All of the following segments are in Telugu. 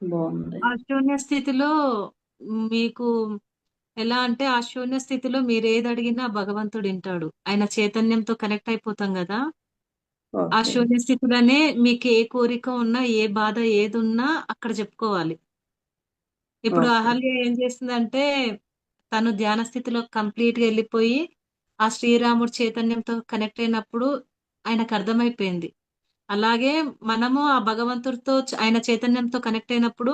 బాగుంది. ఆ శూన్య స్థితిలో మీకు ఎలా అంటే, ఆ శూన్య స్థితిలో మీరేదడిగినా భగవంతుడు వింటాడు. ఆయన చైతన్యంతో కనెక్ట్ అయిపోతాం గదా! ఆ ఓకే. శూన్య స్థితిలోనే మీకు ఏ కోరిక ఉన్నా, ఏ బాధ ఏదున్నా అక్కడ చెప్పుకోవాలి. ఇప్పుడు ఓకే. అహల్య ఏం చేసిందంటే, తను ధ్యాన స్థితిలో కంప్లీట్‌గా ఎళ్ళిపోయి, ఆ శ్రీరాముడు చైతన్యంతో కనెక్ట్ అయినప్పుడు ఆయనకర్థమైపోయింది. అలాగే మనము ఆ భగవంతుడితో ఆయన చైతన్యంతో కనెక్ట్ అయినప్పుడు,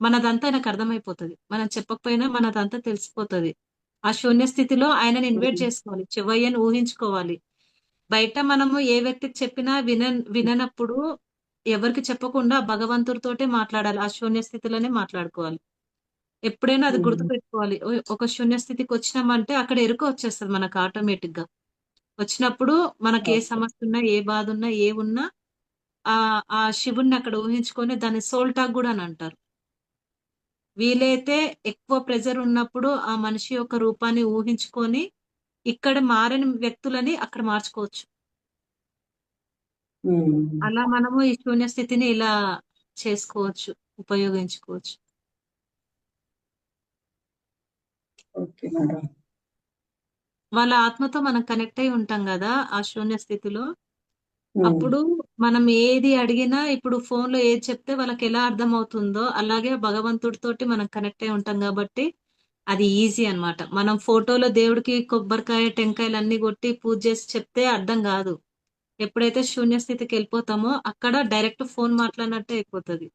మనదంతా ఆయనకర్థమైపోతది. మనం చెప్పకపోయినా మనదంతా తెలిసిపోతది. ఆ శూన్య స్థితిలో ఆయనని ఇన్వైట్ హ్మ్. చేసుకోవాలి. చెవయ్యని ఊహించుకోవాలి. బయట మనము ఏ వ్యక్తికి చెప్పినా విననప్పుడు ఎవరికీ చెప్పకుండా భగవంతుడితోటే మాట్లాడాలి. ఆ శూన్య స్థితిలోనే మాట్లాడుకోవాలి. ఎప్పుడైనా అది హ్మ్. గుర్తుపెట్టుకోవాలి. ఒక శూన్య స్థితికొచ్చినామంటే అక్కడ ఎరుక వచ్చేస్తది మనకు ఆటోమేటిక్‌గా. వచ్చినప్పుడు మనకి ఏ ఓకే. సమస్యున్నా, ఏ బాధున్నా, ఏవున్నా ఆ శివుడిని అక్కడ ఊహించుకొని దాన్ని సోల్ టాక్ గూడా అని అంటారు. వీలైతే ఎక్కువ ప్రెషర్ ఉన్నప్పుడు ఆ మనిషి యొక్క రూపాన్ని ఊహించుకొని, ఇక్కడ మారని వ్యక్తులని అక్కడ మార్చుకోవచ్చు. హ్మ్. అలా మనము ఈ శూన్య స్థితిని ఇలా చేసుకోవచ్చు. ఉపయోగించుకోవచ్చు. Okay madam. వాళ్ళ ఆత్మతో మనం కనెక్ట్ అయ్యి ఉంటాం గదా! ఆ శూన్య స్థితిలో. హ్మ్. అప్పుడు మనం ఏది అడిగినా ఇప్పుడు ఫోన్‌లో ఏది చెప్తే వాళ్ళకెలా అర్థమవుతుందో, అలాగే భగవంతుడితోటి మనం కనెక్ట్ అయ్యి ఉంటాం గాబట్టి, అది ఈజీ అన్నమాట. మనం ఫోటోలో దేవుడికి కొబ్బరికాయ, టెంకాయలన్నీ గొట్టి పూజ చేసి చెప్తే అర్థం గాదు. ఎప్పుడైతే శూన్య స్థితికెళ్ళిపోతామో, అక్కడ డైరెక్ట్ ఫోన్ మాట్లాడినట్టే అయిపోతది.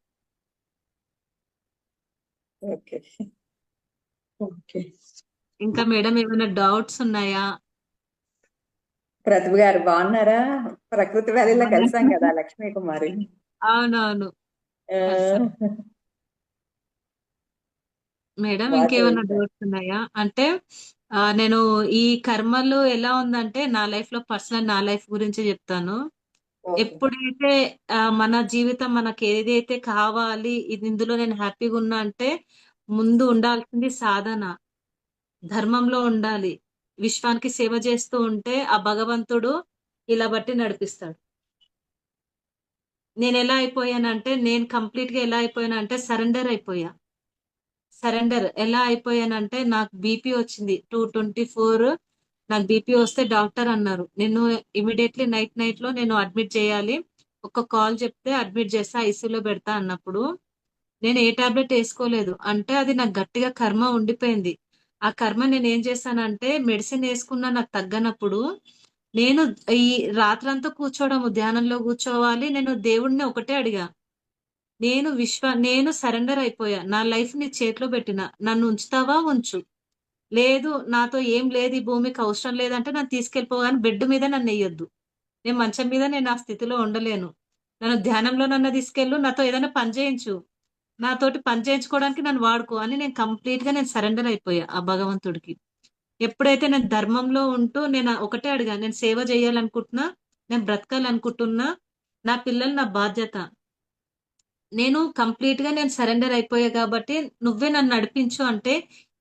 ఓకే. ఓకే. ఇంకా మేడం ఏమైనా డౌట్స్ ఉన్నాయా? ప్రతిభ గారు బాగున్నారా? ప్రకృతి వ్యాలీలో కలిసాం బాగున్నాను. కదా లక్ష్మీ కుమారి. అవునవును. కలిసాం. ఆ, మేడం బాగా ఇంకేమన్నా చేయించారు. డౌట్స్ ఉన్నాయా? అంటే నేను ఈ కర్మలు ఎలా ఉందంటే నా లైఫ్‌లో పర్సనల్ నా లైఫ్ గురించి జెప్తాను. ఓకే. ఎప్పుడైతే మన జీవితం మనకేదైతే కావాలి, ఇందులో నేను హ్యాపీగున్నా అంటే ముందు ఉండాల్సింది సాధన. ధర్మంలో ఉండాలి. విశ్వానికి సేవ చేస్తూ ఉంటే ఆ భగవంతుడు ఇలా బట్టి నడిపిస్తాడు. నేనెలా అయిపోయానంటే నేను కంప్లీట్‌గా ఎలా అయిపోయానంటే సరెండర్ అయిపోయా. సరెండర్. ఎలా అయిపోయానంటే నాకు బీపీ వచ్చింది. 224 నాకు బీపీ వస్తే డాక్టర్ అన్నారు. నిన్ను ఇమ్మీడియేట్‌లీ నైట్‌లో నేను అడ్మిట్ చేయాలి. ఒక కాల్ చెప్తే అడ్మిట్ చేస్తా, ఐసీయూలో పెడతా అన్నప్పుడు, నేను ఏ టాబ్లెట్ ఏసుకోలేదు. అంటే అది నాకు గట్టిగా కర్మ ఉండిపోయింది. ఆ కర్మ నేనేం చేశానంటే మెడిసిన్ ఏసుకున్నా నాకు తగ్గనప్పుడు, నేను ఈ రాత్రంతా కూర్చోవడము, ధ్యానంలో కూర్చోవాలి. నేను దేవుడిని ఒకటే అడిగా. నేను సరెండర్ అయిపోయా. నా లైఫ్ నీ చేతిలో పెట్టిన. నన్ను ఉంచుతావా? ఉంచు. లేదు నాతో ఏం లేదు ఈ భూమికి అవసరం లేదంటే నన్ను తీసుకెళ్ళిపో గాని బెడ్ మీద నన్నెయ్యొద్దు. నేను మంచం మీద నేను ఆ స్థితిలో ఉండలేను. నన్ను ధ్యానంలోనన్నా తీసుకెళ్ళు. నాతో ఏదైనా పని చేయించు. నాతోటి పని చేయించుకోవడానికి నన్ను వాడుకో అని నేను కంప్లీట్‌గా సరెండర్ అయిపోయా ఆ భగవంతుడికి. ఎప్పుడైతే నేను ధర్మంలో ఉంటూ నేను ఒకటే అడిగా. నేను సేవ చేయాలనుకుంటున్నా. నేను బ్రతకాలనుకుంటున్నా. నా పిల్లలు నా బాధ్యత. నేను కంప్లీట్‌గా సరెండర్ అయిపోయా గాబట్టి, నువ్వే నన్ను నడిపించు అంటే,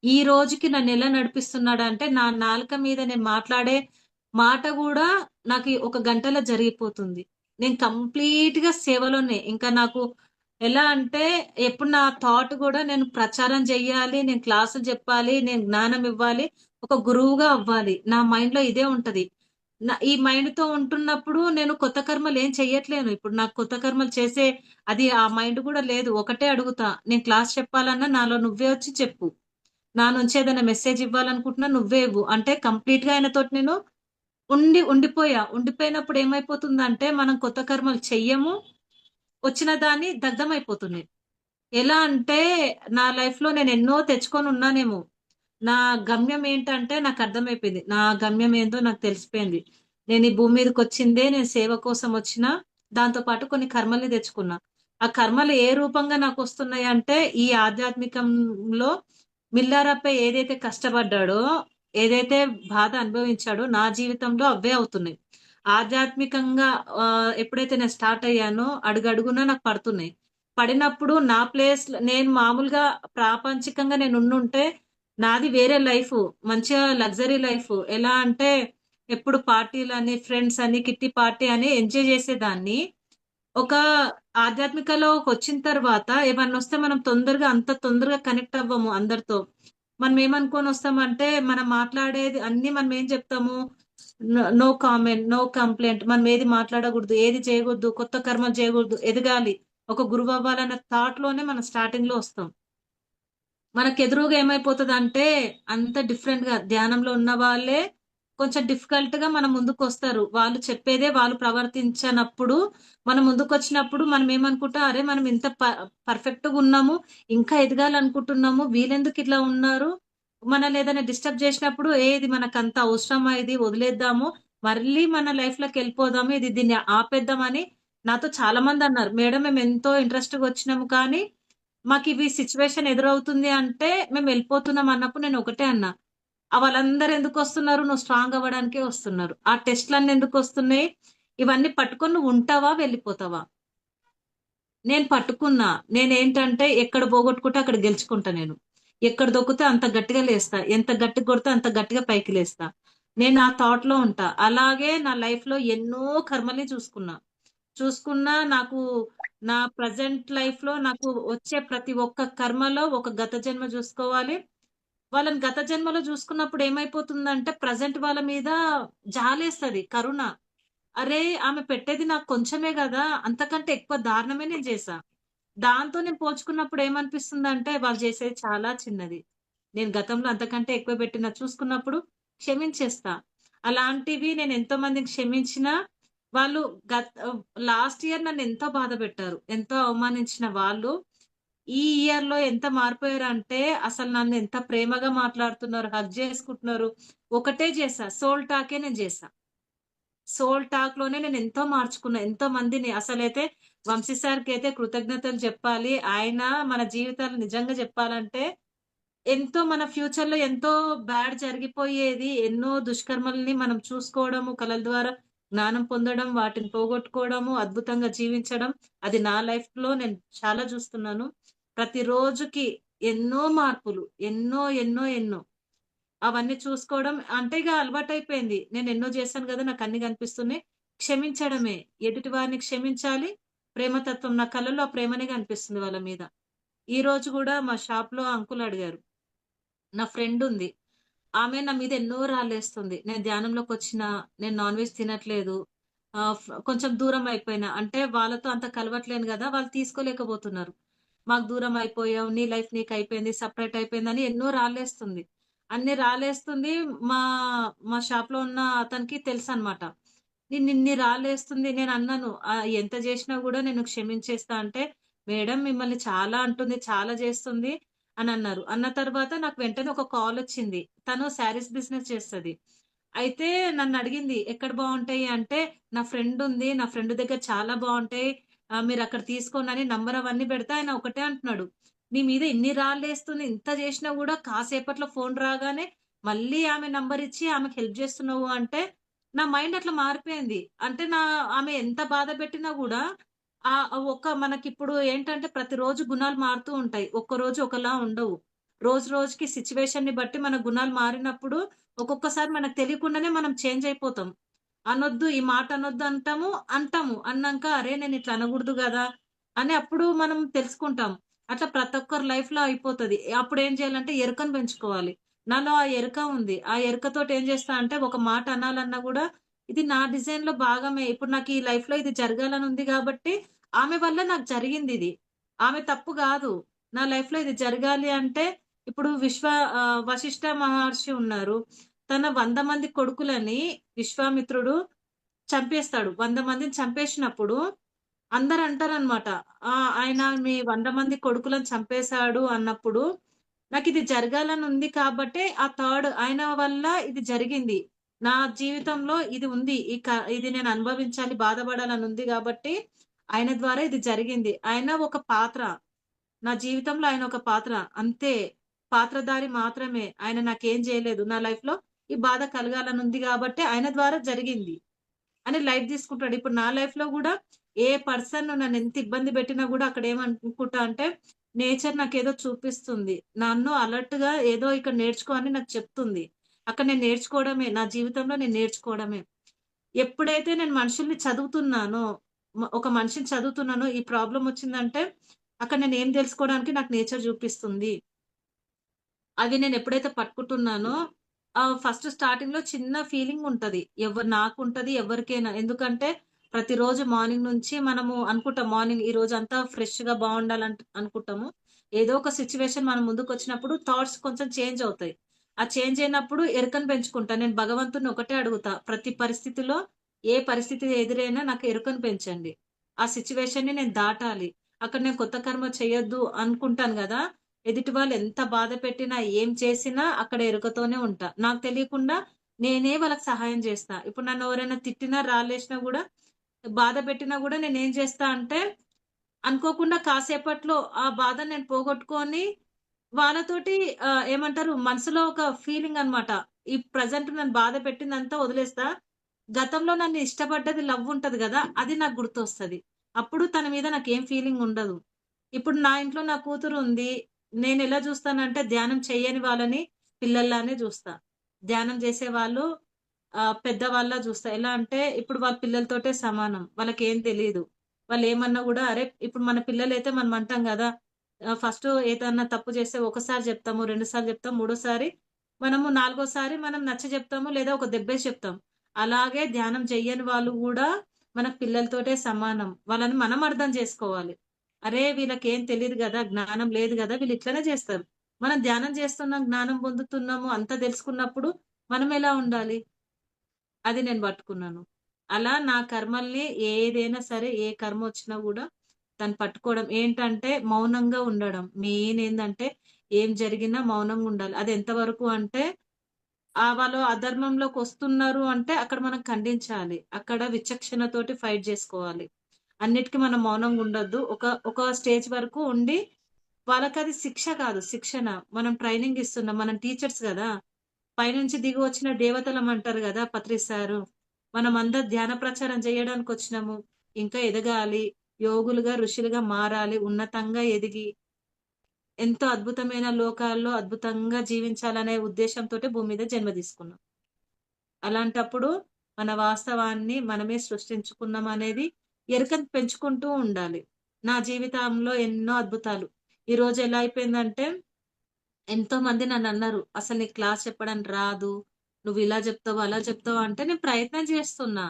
ఈ రోజుకి నన్నెలా నడిపిస్తున్నాడంటే, నా నాలుక మీద నేను మాట్లాడే మాట గూడా నాకి ఒక గంటలో జరిగిపోతుంది. నేను కంప్లీట్‌గా సేవలోనే. ఇంకా నాకు ఎలా అంటే, ఎప్పుడు నా థాట్ గూడా నేను ప్రచారం జెయ్యాలి, నేను క్లాసులు జెప్పాలి, నేను జ్ఞానం ఇవ్వాలి, ఒక గురువుగా అవ్వాలి. నా మైండ్‌లో ఇదే ఉంటది. ఈ మైండ్‌తో ఉంటున్నప్పుడు నేను కొత్త కర్మలేం చెయ్యట్లేను. ఇప్పుడు నాకు కొత్త కర్మలు చేసే అది ఆ మైండ్ గూడా లేదు. ఒకటే అడుగుతా. నేను క్లాస్ చెప్పాలన్నా నాలో నువ్వే వచ్చి చెప్పు. నా నుంచి ఏదైనా మెసేజ్ ఇవ్వాలనుకుంటున్నా నువ్వే ఇవ్వు. అంటే కంప్లీట్‌గా ఆయనతోటి నేను ఉండిపోయా. ఉండిపోయినప్పుడు ఏమైపోతుందంటే మనం కొత్త కర్మలు చెయ్యము. వచ్చిన దాన్ని దగ్ధమైపోతున్నాయి. ఎలా అంటే నా లైఫ్‌లో నేనెన్నో తెచ్చుకొనున్నానేమో. నా గమ్యం ఏంటంటే నాకర్థమైపోయింది. నా గమ్యం ఏందో నాకు తెలిసిపోయింది. నేను ఈ భూమి మీదకొచ్చిందే నేను సేవ కోసం వచ్చినా, దాంతో పాటు కొన్ని కర్మల్ని తెచ్చుకున్నా. ఆ కర్మలు ఏ రూపంగా నాకొస్తున్నాయంటే, ఈ ఆధ్యాత్మికంలో మిల్లారప్ప ఏదైతే కష్టపడ్డాడో, ఏదైతే బాధ అనుభవించాడో, నా జీవితంలో అవే అవుతున్నాయి. ఆధ్యాత్మికంగా ఎప్పుడైతే నేను స్టార్ట్ అయ్యానో, అడుగడుగునా నాకు పడుతున్నాయి. పడినప్పుడు నా ప్లేస్‌లో నేను మామూలుగా ప్రాపంచికంగా నేనుండుంటే నాది వేరే లైఫు. మంచిగా లగ్జరీ లైఫు. ఎలా అంటే ఎప్పుడు పార్టీలని, ఫ్రెండ్స్ అని, కిట్టి పార్టీ అని ఎంజాయ్ చేసేదాన్ని. ఒక ఆధ్యాత్మికలోకి వచ్చిన తర్వాత ఏమన్నా వస్తే మనం అంత తొందరగా కనెక్ట్ అవ్వము అందరితో. మనం ఏమనుకోని వస్తామంటే, మనం మాట్లాడేది అన్నీ మనం ఏం చెప్తాము? No comment, no complaint. మనం ఏది మాట్లాడకూడదు, ఏది చేయకూడదు, కొత్త కర్మలు చేయకూడదు, ఎదగాలి, ఒక గురువు అవ్వాలన్న థాట్ లోనే మనం స్టార్టింగ్ లో వస్తాం. మనకెదురుగా ఏమైపోతదంటే, అంత డిఫరెంట్‌గా ధ్యానంలో ఉన్న వాళ్ళే కొంచెం డిఫికల్ట్‌గా మన ముందుకొస్తారు. వాళ్ళు చెప్పేదే వాళ్ళు ప్రవర్తించనప్పుడు, మన ముందుకొచ్చినప్పుడు మనం ఏమనుకుంటాం, అరే! మనం ఇంత పర్ఫెక్ట్‌గున్నాము, ఇంకా ఎదగాలనుకుంటున్నాము, వీళ్ళెందుకిట్లా ఉన్నారు? మనల్ని ఏదైనా డిస్టర్బ్ చేసినప్పుడు, ఇది మనకంత అవసరమా ఇది వదిలేద్దాము, మళ్ళీ మన లైఫ్‌లోకెళ్ళిపోదాము, దీన్ని ఆపేద్దామని నాతో చాలా మందన్నారు. మేడం మేమెంతో ఇంట్రెస్ట్‌గా వచ్చినాము కానీ మాకివి సిట్యుయేషన్ ఎదురవుతుంది అంటే మేమెళ్ళిపోతున్నాం అన్నప్పుడు నేనొకటే అన్నా. వాళ్ళందరూ ఎందుకొస్తున్నారు? నువ్వు స్ట్రాంగ్ అవ్వడానికే వస్తున్నారు. ఆ టెస్ట్‌లన్నీ ఎందుకొస్తున్నాయి? ఇవన్నీ పట్టుకొని నువ్వుంటావా? వెళ్ళిపోతావా? నేను పట్టుకున్నా. నేనేంటంటే ఎక్కడ పోగొట్టుకుంటే అక్కడ గెలుచుకుంటా నేను. ఎక్కడ దొక్కితే అంత గట్టిగా లేస్తా. ఎంత గట్టిగా కొడితే అంత గట్టిగా పైకి లేస్తా. నేను ఆ థాట్‌లో ఉంటా. అలాగే నా లైఫ్‌లో ఎన్నో కర్మల్ని చూసుకున్నా. చూసుకున్నా నాకు నా ప్రెజెంట్ లైఫ్‌లో నాకు వచ్చే ప్రతి ఒక్క కర్మలో ఒక గత జన్మ జూసుకోవాలి. వాళ్ళని గత జన్మలో జూసుకున్నప్పుడు ఏమైపోతుందంటే, ప్రెజెంట్ వాళ్ళ మీద జాలేస్తది, కరుణ. అరే! ఆమె పెట్టేది నాకు కొంచెమే గదా! అంతకంటే ఎక్కువ దారుణమే నేను జేశా. దాంతో నేను పోల్చుకున్నప్పుడు ఏమనిపిస్తుందంటే, వాళ్ళు జేసేది చాలా చిన్నది. నేను గతంలో అంతకంటే ఎక్కువ పెట్టినా చూసుకున్నప్పుడు క్షమించేస్తా. అలాంటివి నేను ఎంతో మందిని క్షమించినా, వాళ్ళు గత్ లాస్ట్ ఇయర్ నన్నెంతో బాధపెట్టారు. ఎంతో అవమానించిన వాళ్ళు, ఈ ఇయర్‌లో ఎంత మారిపోయారంటే, అసలు నన్ను ఎంత ప్రేమగా మాట్లాడుతున్నారు, హగ్ జేసుకుంటున్నారు. ఒకటే జేశా, సోల్ టాకే నేను జేశా. సోల్ టాక్‌లోనే నేనెంతో మార్చుకున్నా. ఎంతో మందిని అసలైతే వంశీ సార్‌కైతే కృతజ్ఞతలు చెప్పాలి. ఆయన మన జీవితాలు నిజంగా చెప్పాలంటే మన ఫ్యూచర్‌లో ఎంతో బ్యాడ్ జరిగిపోయేది. ఎన్నో దుష్కర్మల్ని మనం చూసుకోవడము, కళల ద్వారా జ్ఞానం పొందడం, వాటిని పోగొట్టుకోవడము, అద్భుతంగా జీవించడం. అది నా లైఫ్‌లో నేను చాలా చూస్తున్నాను. ప్రతి రోజుకి ఎన్నో మార్పులు. ఎన్నో, ఎన్నో, ఎన్నో. అవన్నీ చూసుకోవడం అంటే ఇగ అలవాటైపోయింది. నేనెన్నో చేశాను గదా! నాకన్నీ కనిపిస్తున్నాయి. క్షమించడమే. ఎదుటి వారిని క్షమించాలి. ప్రేమతత్వం నా కళ్ళల్లో ఆ ప్రేమనే కనిపిస్తుంది వాళ్ళ మీద. ఈరోజు గూడా మా షాప్‌లో అంకుల్ అడిగారు. నా ఫ్రెండుంది. ఆమె నా మీద ఎన్నో రాళ్ళేస్తుంది. నేను ధ్యానంలోకొచ్చినా, నేను నాన్ వెజ్ తినట్లేదు. కొంచెం దూరం అయిపోయినా. అంటే వాళ్ళతో అంత కలవట్లేను గదా! వాళ్ళు తీసుకోలేకపోతున్నారు. మాకు దూరం అయిపోయావు. నీ లైఫ్ నీకయిపోయింది. సెపరేట్ అయిపోయిందని ఎన్నో రాళ్ళేస్తుంది. అన్ని రాళ్ళేస్తుంది. మా మా షాప్‌లో ఉన్న అతనికి తెలుసనమాట. నిన్నిన్ని రాళ్ళేస్తుంది. నేనన్నాను, ఎంత జేసినా గూడా నేను క్షమించేస్తా అంటే, మేడం మిమ్మల్ని చాలా అంటుంది, చాలా జేస్తుంది అనన్నారు. అన్న తర్వాత నాకు వెంటనే ఒక కాలొచ్చింది. తను శారీస్ బిజినెస్ చేస్తది. అయితే నన్నడిగింది, "ఎక్కడ బావుంటాయి?" అంటే, "నా ఫ్రెండుంది. నా ఫ్రెండ్ దగ్గర చాలా బావుంటాయి. మీరక్కడ తీసుకోండని" నంబర్ అవన్నీ పెడితే ఆయన ఒకటే అంటున్నాడు, "నీ మీద ఇన్ని రాళ్ళేస్తుంది. ఇంత చేసినా గూడా కాసేపట్లో ఫోను రాగానే మళ్ళీ ఆమె నంబర్ ఇచ్చి ఆమెకి హెల్ప్ జేస్తున్నావు" అంటే, నా మైండ్ అట్లా మారిపోయింది. అంటే ఆమె ఎంత బాధ పెట్టినా గూడా మనకిప్పుడు ఏంటంటే ప్రతిరోజు గుణాలు మారుతూ ఉంటాయి. ఒక్కరోజు ఒకలా ఉండవు. రోజు రోజుకి సిట్యుయేషన్‌ని బట్టి మన గుణాలు మారినప్పుడు ఒక్కొక్కసారి మనకు తెలియకుండానే మనం చేంజ్ అయిపోతాం. అనొద్దు, ఈ మాట అనొద్దు అంటాము, అంటాము. అన్నాక అరే! నేనిట్లా అనకూడదు గదా! అని అప్పుడు మనం తెలుసుకుంటాం. అట్లా ప్రతి ఒక్కరి లైఫ్‌లో అయిపోతది. అప్పుడేం చేయాలంటే ఎరుకను పెంచుకోవాలి. నాలో ఆ ఎరుక ఉంది. ఆ ఎరుకతోటి ఏం చేస్తా అంటే ఒక మాట అనాలన్నా గూడా ఇది నా డిజైన్‌లో భాగమే. ఇప్పుడు నాకు ఈ లైఫ్‌లో ఇది జరగాలని ఉంది గాబట్టి ఆమె వల్ల నాకు జరిగిందిది. ఆమె తప్పు గాదు. నా లైఫ్‌లో ఇది జరగాలి అంటే ఇప్పుడు వశిష్ఠ మహర్షి ఉన్నారు. తన 100 మంది కొడుకులని విశ్వామిత్రుడు చంపేస్తాడు. 100 మందిని చంపేసినప్పుడు అందరంటారనమాట. ఆయన మీ 100 మంది కొడుకులను చంపేశాడు అన్నప్పుడు, నాకిది జరగాలని ఉంది కాబట్టే ఆ థర్డ్ ఆయన వల్ల ఇది జరిగింది. నా జీవితంలో ఇది ఉంది. ఇది నేను అనుభవించాలి, బాధపడాలని ఉంది గాబట్టి, ఆయన ద్వారా ఇది జరిగింది. ఆయన ఒక పాత్ర. నా జీవితంలో ఆయన ఒక పాత్ర. అంతే. పాత్రధారి మాత్రమే. ఆయన నాకేం జేయలేదు. నా లైఫ్‌లో ఈ బాధ కలగాలనుంది గాబట్టే ఆయన ద్వారా జరిగింది అని లైట్ తీసుకుంటాడు. ఇప్పుడు నా లైఫ్‌లో గూడా ఏ పర్సన్ నన్నెంత ఇబ్బంది పెట్టినా గూడా అక్కడేమనుకుంటా అంటే, నేచర్ నాకేదో చూపిస్తుంది. నన్ను అలర్ట్‌గా ఏదో ఇక్కడ నేర్చుకో అని నాకు చెప్తుంది. అక్కడ నేను నేర్చుకోవడమే. నా జీవితంలో నేను నేర్చుకోవడమే. ఎప్పుడైతే నేను మనుషుల్ని చదువుతున్నానో, ఒక మనిషిని చదువుతున్నాను. ఈ ప్రాబ్లమ్ వచ్చిందంటే అక్కడ నేను ఏం తెలుసుకోవడానికి నాకు నేచర్ చూపిస్తుంది. అవి నేను ఎప్పుడైతే పట్టుకుంటున్నానో ఫస్ట్ స్టార్టింగ్‌లో చిన్న ఫీలింగ్ ఉంటది. నాకుంటది ఎవరికైనా. ఎందుకంటే ప్రతిరోజు మార్నింగ్ నుంచి మనము అనుకుంటాం మార్నింగ్ ఈ రోజంతా ఫ్రెష్‌గా అనుకుంటాము. ఏదో ఒక సిట్యుయేషన్ మన ముందుకొచ్చినప్పుడు థాట్స్ కొంచెం చేంజ్ అవుతాయి. ఆ చేంజ్ అయినప్పుడు ఎరుకను పెంచుకుంటా. నేను భగవంతుడిని ఒకటే అడుగుతా. ప్రతి పరిస్థితిలో ఏ పరిస్థితి ఎదురైనా నాకు ఎరుకను పెంచండి. ఆ సిట్యుయేషన్‌ని నేను దాటాలి. అక్కడ నేను కొత్త కర్మ చేయొద్దు అనుకుంటాను గదా! ఎదుటి వాళ్ళు ఎంత బాధ పెట్టినా, ఏం చేసినా అక్కడ ఎరుకతోనే ఉంటా. నాకు తెలియకుండా నేనే వాళ్ళకి సహాయం జేస్తా. ఇప్పుడు నన్ను ఎవరైనా తిట్టినా, రాళ్ళేసినా గూడా, బాధ పెట్టినా గూడా నేనేం చేస్తా అంటే, అనుకోకుండా కాసేపట్లో ఆ బాధను నేను పోగొట్టుకొని, వాళ్ళతోటి ఏమంటారు మనసులో ఒక ఫీలింగ్ అన్నమాట. ఈ ప్రెజెంట్ నన్ను బాధ పెట్టిందంతా వదిలేస్తా. గతంలో నన్ను ఇష్టపడ్డది లవ్ ఉంటది గదా! అది నాకు గుర్తొస్తది. అప్పుడు తన మీద నాకేం ఫీలింగ్ ఉండదు. ఇప్పుడు నా ఇంట్లో నా కూతురుంది. నేనెలా జూస్తానంటే ధ్యానం చెయ్యని వాళ్ళని పిల్లల్లానే జూస్తా. ధ్యానం జేసేవాళ్ళు పెద్దవాళ్ళలా జూస్తా. ఎలా అంటే ఇప్పుడు వాళ్ళ పిల్లలతోటే సమానం. వాళ్ళకేం తెలీదు. వాళ్ళేమన్నా గూడా అరే! ఇప్పుడు మన పిల్లలైతే మనం అంటాం గదా! ఫస్టు ఏదన్నా తప్పు చేస్తే ఒకసారి జెప్తాము, 2 సార్లు జెప్తాం, మూడోసారి మనము నాలుగోసారి మనం నచ్చజెప్తాము లేదా ఒక దెబ్బేసి చెప్తాం. అలాగే ధ్యానం చెయ్యని వాళ్ళు గూడా మన పిల్లలతోటే సమానం. వాళ్ళని మనం అర్థం జేసుకోవాలి. అరే! వీళ్ళకేం తెలీదు గదా! జ్ఞానం లేదు గదా! వీళ్ళు ఇట్లనే జేస్తారు. మనం ధ్యానం చేస్తున్నాం, జ్ఞానం పొందుతున్నాము, అంతా తెలుసుకున్నప్పుడు మనమెలా ఉండాలి? అది నేను పట్టుకున్నాను. అలా నా కర్మల్ని ఏదైనా సరే, ఏ కర్మొచ్చినా గూడా దాన్ని పట్టుకోవడం. ఏంటంటే మౌనంగా ఉండడం. మెయిన్ ఏందంటే ఏం జరిగినా మౌనంగా ఉండాలి. అది ఎంతవరకు అంటే వాళ్ళు అధర్మంలోకొస్తున్నారు అంటే అక్కడ మనం ఖండించాలి. అక్కడ విచక్షణతోటి ఫైట్ జేసుకోవాలి. అన్నిటికి మనం మౌనంగా ఉండొద్దు. ఒక స్టేజ్ వరకు ఉండి వాళ్ళకది శిక్ష కాదు శిక్షణ. మనం ట్రైనింగ్ ఇస్తున్నాం. మనం టీచర్స్ గదా! పైనుంచి దిగి వచ్చిన దేవతలమంటారు గదా! పత్రి సారు. మనమందరం ధ్యాన ప్రచారం జేయడానికొచ్చినాము. ఇంకా ఎదగాలి. యోగులుగా, ఋషులుగా మారాలి. ఉన్నతంగా ఎదిగి ఎంతో అద్భుతమైన లోకాల్లో అద్భుతంగా జీవించాలనే ఉద్దేశ్యంతోటే భూమి మీద జన్మ తీసుకున్నాం. అలాంటప్పుడు మన వాస్తవాన్ని మనమే సృష్టించుకున్నామనేది ఎరుకను పెంచుకుంటూ ఉండాలి. నా జీవితంలో ఎన్నో అద్భుతాలు. ఈరోజు ఎలా అయిపోయిందంటే ఎంతోమంది నన్నన్నారు, "అసలు నీకు క్లాస్ చెప్పడం రాదు. నువ్వు ఇలా చెప్తావు, అలా చెప్తావు" అంటే నేను ప్రయత్నం చేస్తున్నా.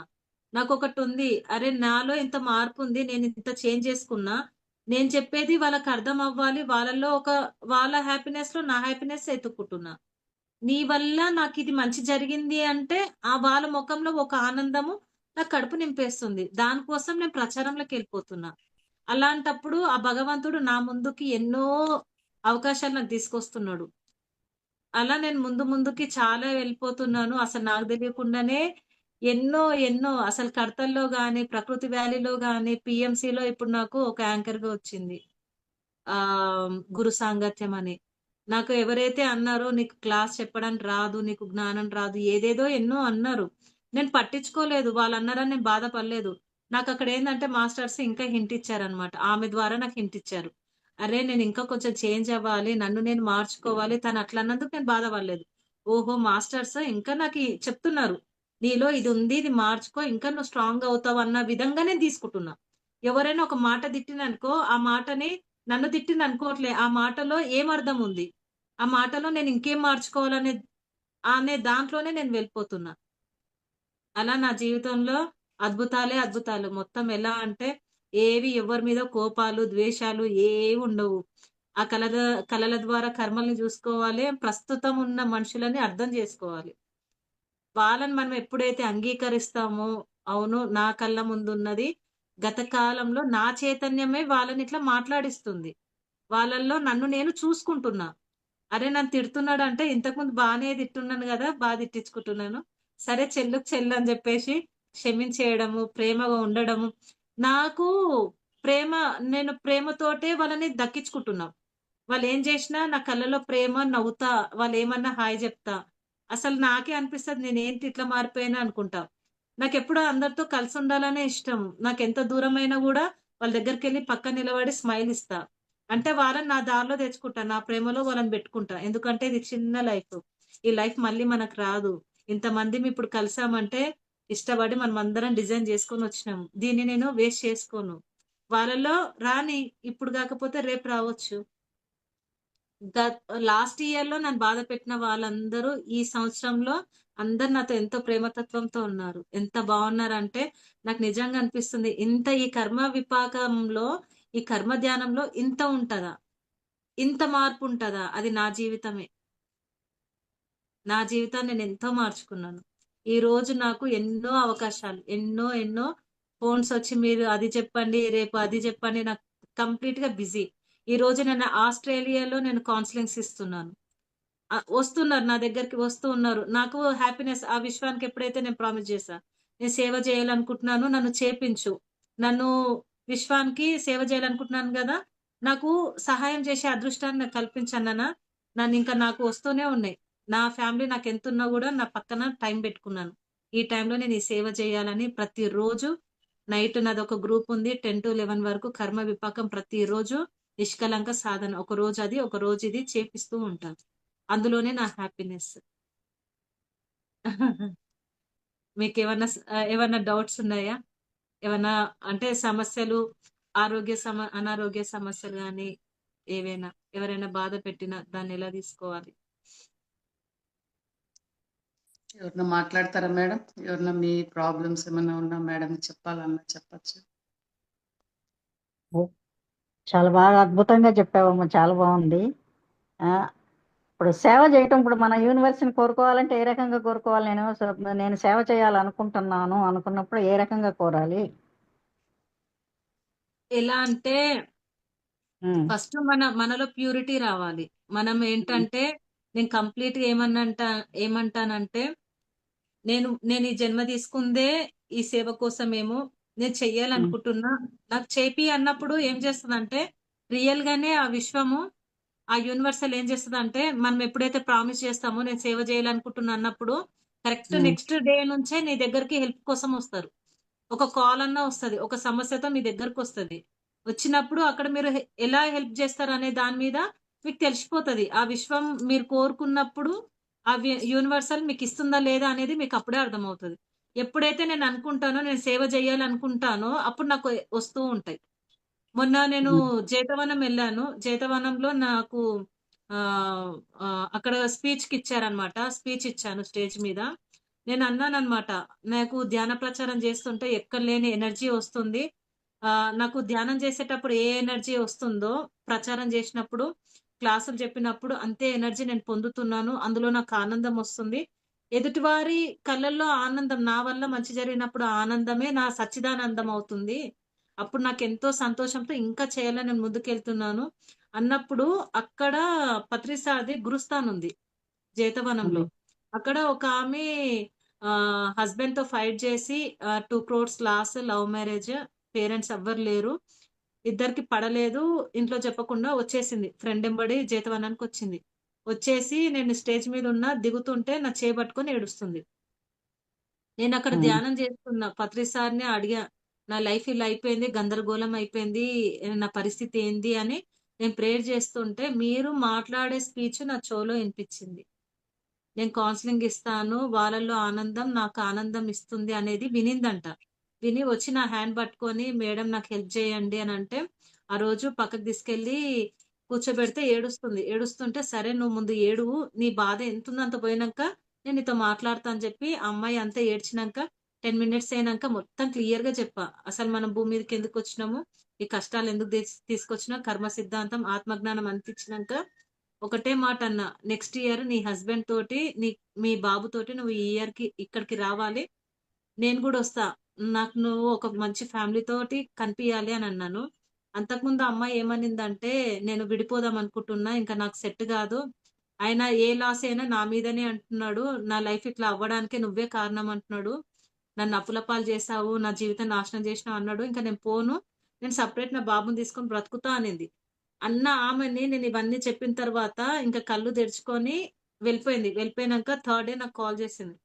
నాకొకటుంది. అరే! నాలో ఇంత మార్పుంది. నేనింత చేంజ్ చేసుకున్నా. నేను చెప్పేది వాళ్ళకర్థం అవ్వాలి. వాళ్ళ హ్యాపీనెస్‌లో నా హ్యాపీనెస్ ఎతుక్కుంటున్నా. నీ వల్ల నాకిది మంచి జరిగింది అంటే, వాళ్ళ మొఖంలో ఒక ఆనందము నా కడుపు నింపేస్తుంది. దానికోసం నేను ప్రచారంలోకెళ్ళిపోతున్నా. అలాంటప్పుడు ఆ భగవంతుడు నా ముందుకి ఎన్నో అవకాశాలు నాకు తీసుకొస్తున్నాడు. అలా నేను ముందుకి చాలా వెళ్ళిపోతున్నాను. అసలు నాకు తెలియకుండానే ఎన్నో అసలు కడతల్లో గాని, ప్రకృతి వ్యాలీలో గాని, పీఎంసీలో ఇప్పుడు నాకు ఒక యాంకర్‌గా వచ్చింది. గురు సాంగత్యం అని. నాకు ఎవరైతే అన్నారో నీకు క్లాస్ చెప్పడానికి రాదు, నీకు జ్ఞానం రాదు, ఏదేదో ఎన్నో అన్నారు. నేను పట్టించుకోలేదు. వాళ్ళన్నారని నేను బాధపడలేదు. నాకక్కడేందంటే మాస్టర్స్ ఇంకా హింట్ ఇచ్చారన్నమాట. ఆమె ద్వారా నాకు హింట్ ఇచ్చారు. అరే! నేను ఇంకా కొంచెం చేంజ్ అవ్వాలి. నన్ను నేను మార్చుకోవాలి. తను అట్లా అన్నందుకు నేను బాధపడలేదు. ఓహో! మాస్టర్స్ ఇంకా నాకి చెప్తున్నారు. నీలో ఇది ఉంది. ఇది మార్చుకో. ఇంకా నువ్వు స్ట్రాంగ్ అవుతావు అన్న విధంగా నేను తీసుకుంటున్నా. ఎవరైనా ఒక మాట తిట్టిందనుకో, ఆ మాటని నన్ను తిట్టిందనుకోవట్లే. ఆ మాటలో ఏమర్థం ఉంది? ఆ మాటలో నేను ఇంకేం మార్చుకోవాలనే అనే దాంట్లోనే నేను వెళ్ళిపోతున్నా. అలా నా జీవితంలో అద్భుతాలే అద్భుతాలు. మొత్తం ఎలా అంటే ఎవరి మీద కోపాలు, ద్వేషాలు ఏవుండవు. ఆ కలల ద్వారా కర్మల్ని జూసుకోవాలి. ప్రస్తుతం ఉన్న మనుషులని అర్థం జేసుకోవాలి. వాళ్ళని మనం ఎప్పుడైతే అంగీకరిస్తామో, అవును నా కళ్ళ ముందున్నది గత కాలంలో నా చైతన్యమే వాళ్ళనిట్లా మాట్లాడిస్తుంది. వాళ్ళల్లో నన్ను నేను చూసుకుంటున్నా. అరే! నన్ను తిడుతున్నాడంటే ఇంతకుముందు బానే తిట్టున్నాను గదా! తిట్టించుకుంటున్నాను. సరే చెల్లుకి చెల్లని జెప్పేసి క్షమించేయడము, ప్రేమగా ఉండడము. నాకు ప్రేమ నేను ప్రేమతోటే వాళ్ళని దక్కించుకుంటున్నా. వాళ్ళేం జేసినా నా కళ్ళలో ప్రేమ, నవ్వుతా. వాళ్ళేమన్నా హాయ్ జెప్తా. అసలు నాకే అనిపిస్తది నేనేంటి ఇట్లా మారిపోయాను అనుకుంటా. నాకెప్పుడూ అందరితో కలిసుండాలనే ఇష్టం. నాకెంత దూరమైనా గూడా వాళ్ళ దగ్గరికెళ్ళి పక్కన నిలబడి స్మైల్ ఇస్తా. అంటే వాళ్ళని నా దారిలో తెచ్చుకుంటా. నా ప్రేమలో వాళ్ళని బెట్టుకుంటా. ఎందుకంటే ఇది చిన్న లైఫు. ఈ లైఫ్ మళ్ళీ మనకు రాదు. ఇంతమందిమి ఇప్పుడు కలిసామంటే ఇష్టపడి మనం అందరం డిజైన్ చేసుకొని వచ్చినాము. దీన్ని నేను వేస్ట్ చేసుకోను. వాళ్ళలో రాని, ఇప్పుడు కాకపోతే రేపు రావచ్చు. లాస్ట్ ఇయర్‌లో నన్ను బాధ పెట్టిన వాళ్ళందరూ ఈ సంవత్సరంలో అందరూ నాతో ఎంతో ప్రేమతత్వంతో ఉన్నారు. ఎంత బావున్నారంటే నాకు నిజంగా అనిపిస్తుంది. ఇంత ఈ కర్మ విపాకంలో, ఈ కర్మ ధ్యానంలో ఇంత ఉంటదా? ఇంత మార్పు ఉంటదా? అది నా జీవితమే. నా జీవితాన్ని నేనెంతో మార్చుకున్నాను. ఈరోజు నాకు ఎన్నో అవకాశాలు, ఎన్నో ఫోన్సొచ్చి మీరు అది చెప్పండి, రేపు అది చెప్పండి. నాకు కంప్లీట్‌గా బిజీ. ఈరోజు నేను ఆస్ట్రేలియాలో నేను కౌన్సెలింగ్స్ ఇస్తున్నాను. వస్తున్నారు నా దగ్గరికి వస్తూ ఉన్నారు. నాకు హ్యాపీనెస్ ఆ విశ్వానికి ఎప్పుడైతే నేను ప్రామిస్ చేశా. నేను సేవ చేయాలనుకుంటున్నాను. నన్ను చేపించు. నన్ను విశ్వానికి సేవ చేయాలనుకుంటున్నాను గదా! నాకు సహాయం చేసే అదృష్టాన్ని నాకు కల్పించన్నానా, నాకు వస్తూనే ఉన్నాయి. నా ఫ్యామిలీ నాకెంతున్నా గూడా నా పక్కన టైం పెట్టుకున్నాను. ఈ టైంలో నేను ఈ సేవ చేయాలని ప్రతిరోజు నైట్ నాదొక గ్రూప్ ఉంది. 10-11 వరకు కర్మ విపాకం ప్రతిరోజు నిష్కలంక సాధన. ఒకరోజు అది, ఒకరోజు ఇది చేపిస్తూ ఉంటాను. అందులోనే నా హ్యాపీనెస్. ఏమన్నా డౌట్స్ ఉన్నాయా? ఏమన్నా అంటే సమస్యలు, అనారోగ్య సమస్యలు గాని ఏవైనా, ఎవరైనా బాధ పెట్టినా దాన్నెలా తీసుకోవాలి? ఎవరన్నా మాట్లాడతారా మేడం? ఎవరన్నా మీ ప్రాబ్లమ్స్ ఏమన్నా ఉన్నా మేడంకి చెప్పాలన్నా చెప్పచ్చు. చాలా బాగా అద్భుతంగా చెప్పావమ్మా, చాలా బాగుంది. ఇప్పుడు సేవ చేయటం, ఇప్పుడు మన యూనివర్సిటీని కోరుకోవాలంటే ఏ రకంగా కోరుకోవాలి? నేను సేవ చేయాలనుకుంటున్నాను అనుకున్నప్పుడు ఏ రకంగా కోరాలి? ఎలా అంటే ఫస్ట్ మనలో ప్యూరిటీ రావాలి. మనం ఏంటంటే నేను కంప్లీట్‌గా ఏమంటానంటే నేను ఈ జన్మ తీసుకుందే ఈ సేవ కోసమేమో. నేను చెయ్యాలనుకుంటున్నా. నాకు చేపి అన్నప్పుడు ఏం చేస్తదంటే రియల్ గానే ఆ విశ్వము, ఆ యూనివర్సల్ ఏం చేస్తదంటే మనం ఎప్పుడైతే ప్రామిస్ చేస్తామో నేను సేవ చేయాలనుకుంటున్నా అన్నప్పుడు కరెక్ట్ నెక్స్ట్ డే నుంచే నీ దగ్గరికి హెల్ప్ కోసం వస్తారు. ఒక కాల్ అన్నా వస్తది. ఒక సమస్యతో మీ దగ్గరకొస్తది. వచ్చినప్పుడు అక్కడ మీరు ఎలా హెల్ప్ చేస్తారనే దాని మీద మీకు తెలిసిపోతది. ఆ విశ్వం మీరు కోరుకున్నప్పుడు యూనివర్సల్ మీకిస్తుందా లేదా అనేది మీకప్పుడే అర్థమవుతది. ఎప్పుడైతే నేను అనుకుంటానో, నేను సేవ చేయాలనుకుంటానో అప్పుడు నాకు వస్తూ ఉంటాయి. మొన్న నేను జేతవనం ఎళ్ళాను. జేతవనంలో నాకు ఆహ్, అక్కడ స్పీచ్‌కిచ్చారనమాట. స్పీచ్ ఇచ్చాను స్టేజ్ మీద. నేనన్నాననమాట. నాకు ధ్యాన ప్రచారం చేస్తుంటే ఎక్కడ లేని ఎనర్జీ వస్తుంది. నాకు ధ్యానం చేసేటప్పుడు ఏ ఎనర్జీ వస్తుందో, ప్రచారం చేసినప్పుడు, క్లాసులు చెప్పినప్పుడు అంతే ఎనర్జీ నేను పొందుతున్నాను. అందులో నాకు ఆనందం వస్తుంది. ఎదుటివారి కళ్ళల్లో ఆనందం, నా వల్ల మంచి జరిగినప్పుడు ఆ ఆనందమే నా సచ్చిదానందం అవుతుంది. అప్పుడు నాకెంతో సంతోషంతో ఇంకా చేయాలని నేను ముందుకెళ్తున్నాను అన్నప్పుడు, అక్కడ పత్రి సార్‌ది గురుస్థాన్ ఉంది జేతవనంలో. అక్కడ ఒక ఆమె హస్బెండ్‌తో ఫైట్ చేసి 2 crores loss, love marriage, parents ఎవ్వరు లేరు. ఇద్దరికీ పడలేదు. ఇంట్లో చెప్పకుండా వచ్చేసింది. ఫ్రెండ్ ఎంబడి జేతవనానికొచ్చింది. వచ్చేసి నేను స్టేజ్ మీద ఉన్నా, దిగుతుంటే నా చేయి పట్టుకొని ఏడుస్తుంది. నేనక్కడ ధ్యానం చేస్తున్నా. పత్రి సార్‌ని అడిగా. నా లైఫ్ ఇలా అయిపోయింది. గందరగోళం అయిపోయింది. నా పరిస్థితి ఏంది అని నేను ప్రేయర్ చేస్తుంటే, మీరు మాట్లాడే స్పీచ్ నా చెవులో ఇనిపిచ్చింది. నేను కౌన్సెలింగ్ ఇస్తాను. వాళ్ళలో ఆనందం నాకు ఆనందం ఇస్తుంది అనేది వినిందంట. విని వచ్చి నా హ్యాండ్ పట్టుకొని మేడం నాకు హెల్ప్ చేయండి అనంటే, ఆ రోజు పక్కకు తీసుకెళ్ళి కూర్చోబెడితే ఏడుస్తుంది. ఏడుస్తుంటే సరే నువ్వు ముందు ఏడువు. నీ బాధ ఎంతుందో అంత పోయినంక నేను నీతో మాట్లాడతా అని చెప్పి ఆ అమ్మాయి అంతా ఏడ్చినంక 10 మినిట్స్ అయినంక మొత్తం క్లియర్‌గా చెప్పా. అసలు మనం భూమి మీదకి ఎందుకొచ్చినాము? ఈ కష్టాలు ఎందుకు తీసుకొచ్చినాం? కర్మ సిద్ధాంతం, ఆత్మజ్ఞానం అంతిచ్చినంక ఒకటే మాటన్నా. నెక్స్ట్ ఇయర్ నీ హస్బెండ్ తోటి, మీ బాబుతోటి నువ్వు ఈ ఇయర్‌కి ఇక్కడికి రావాలి. నేను గూడొస్తా. నాకు నువ్వు ఒక మంచి ఫ్యామిలీ తోటి కనిపియాలి అనన్నాను. అంతకుముందు ఆ అమ్మాయి ఏమనిందంటే, నేను విడిపోదాం అనుకుంటున్నా. ఇంక నాకు సెట్ గాదు. ఆయన ఏ లాస్ అయినా నా మీదనే అంటున్నాడు. నా లైఫ్ ఇట్లా అవ్వడానికే నువ్వే కారణం అంటున్నాడు. నన్ను అప్పుల పాలు చేశావు. నా జీవితం నాశనం చేసినావు అన్నాడు. ఇంక నేను పోను. నేను సెపరేట్ నా బాబుని తీసుకొని బ్రతుకుతా అనింది. అన్న ఆమెని నేను ఇవన్నీ చెప్పిన తర్వాత ఇంక కళ్ళు తెరుచుకొని వెళ్ళిపోయింది. వెళ్ళిపోయినంక థర్డ్ డే నాకు కాల్ చేసింది.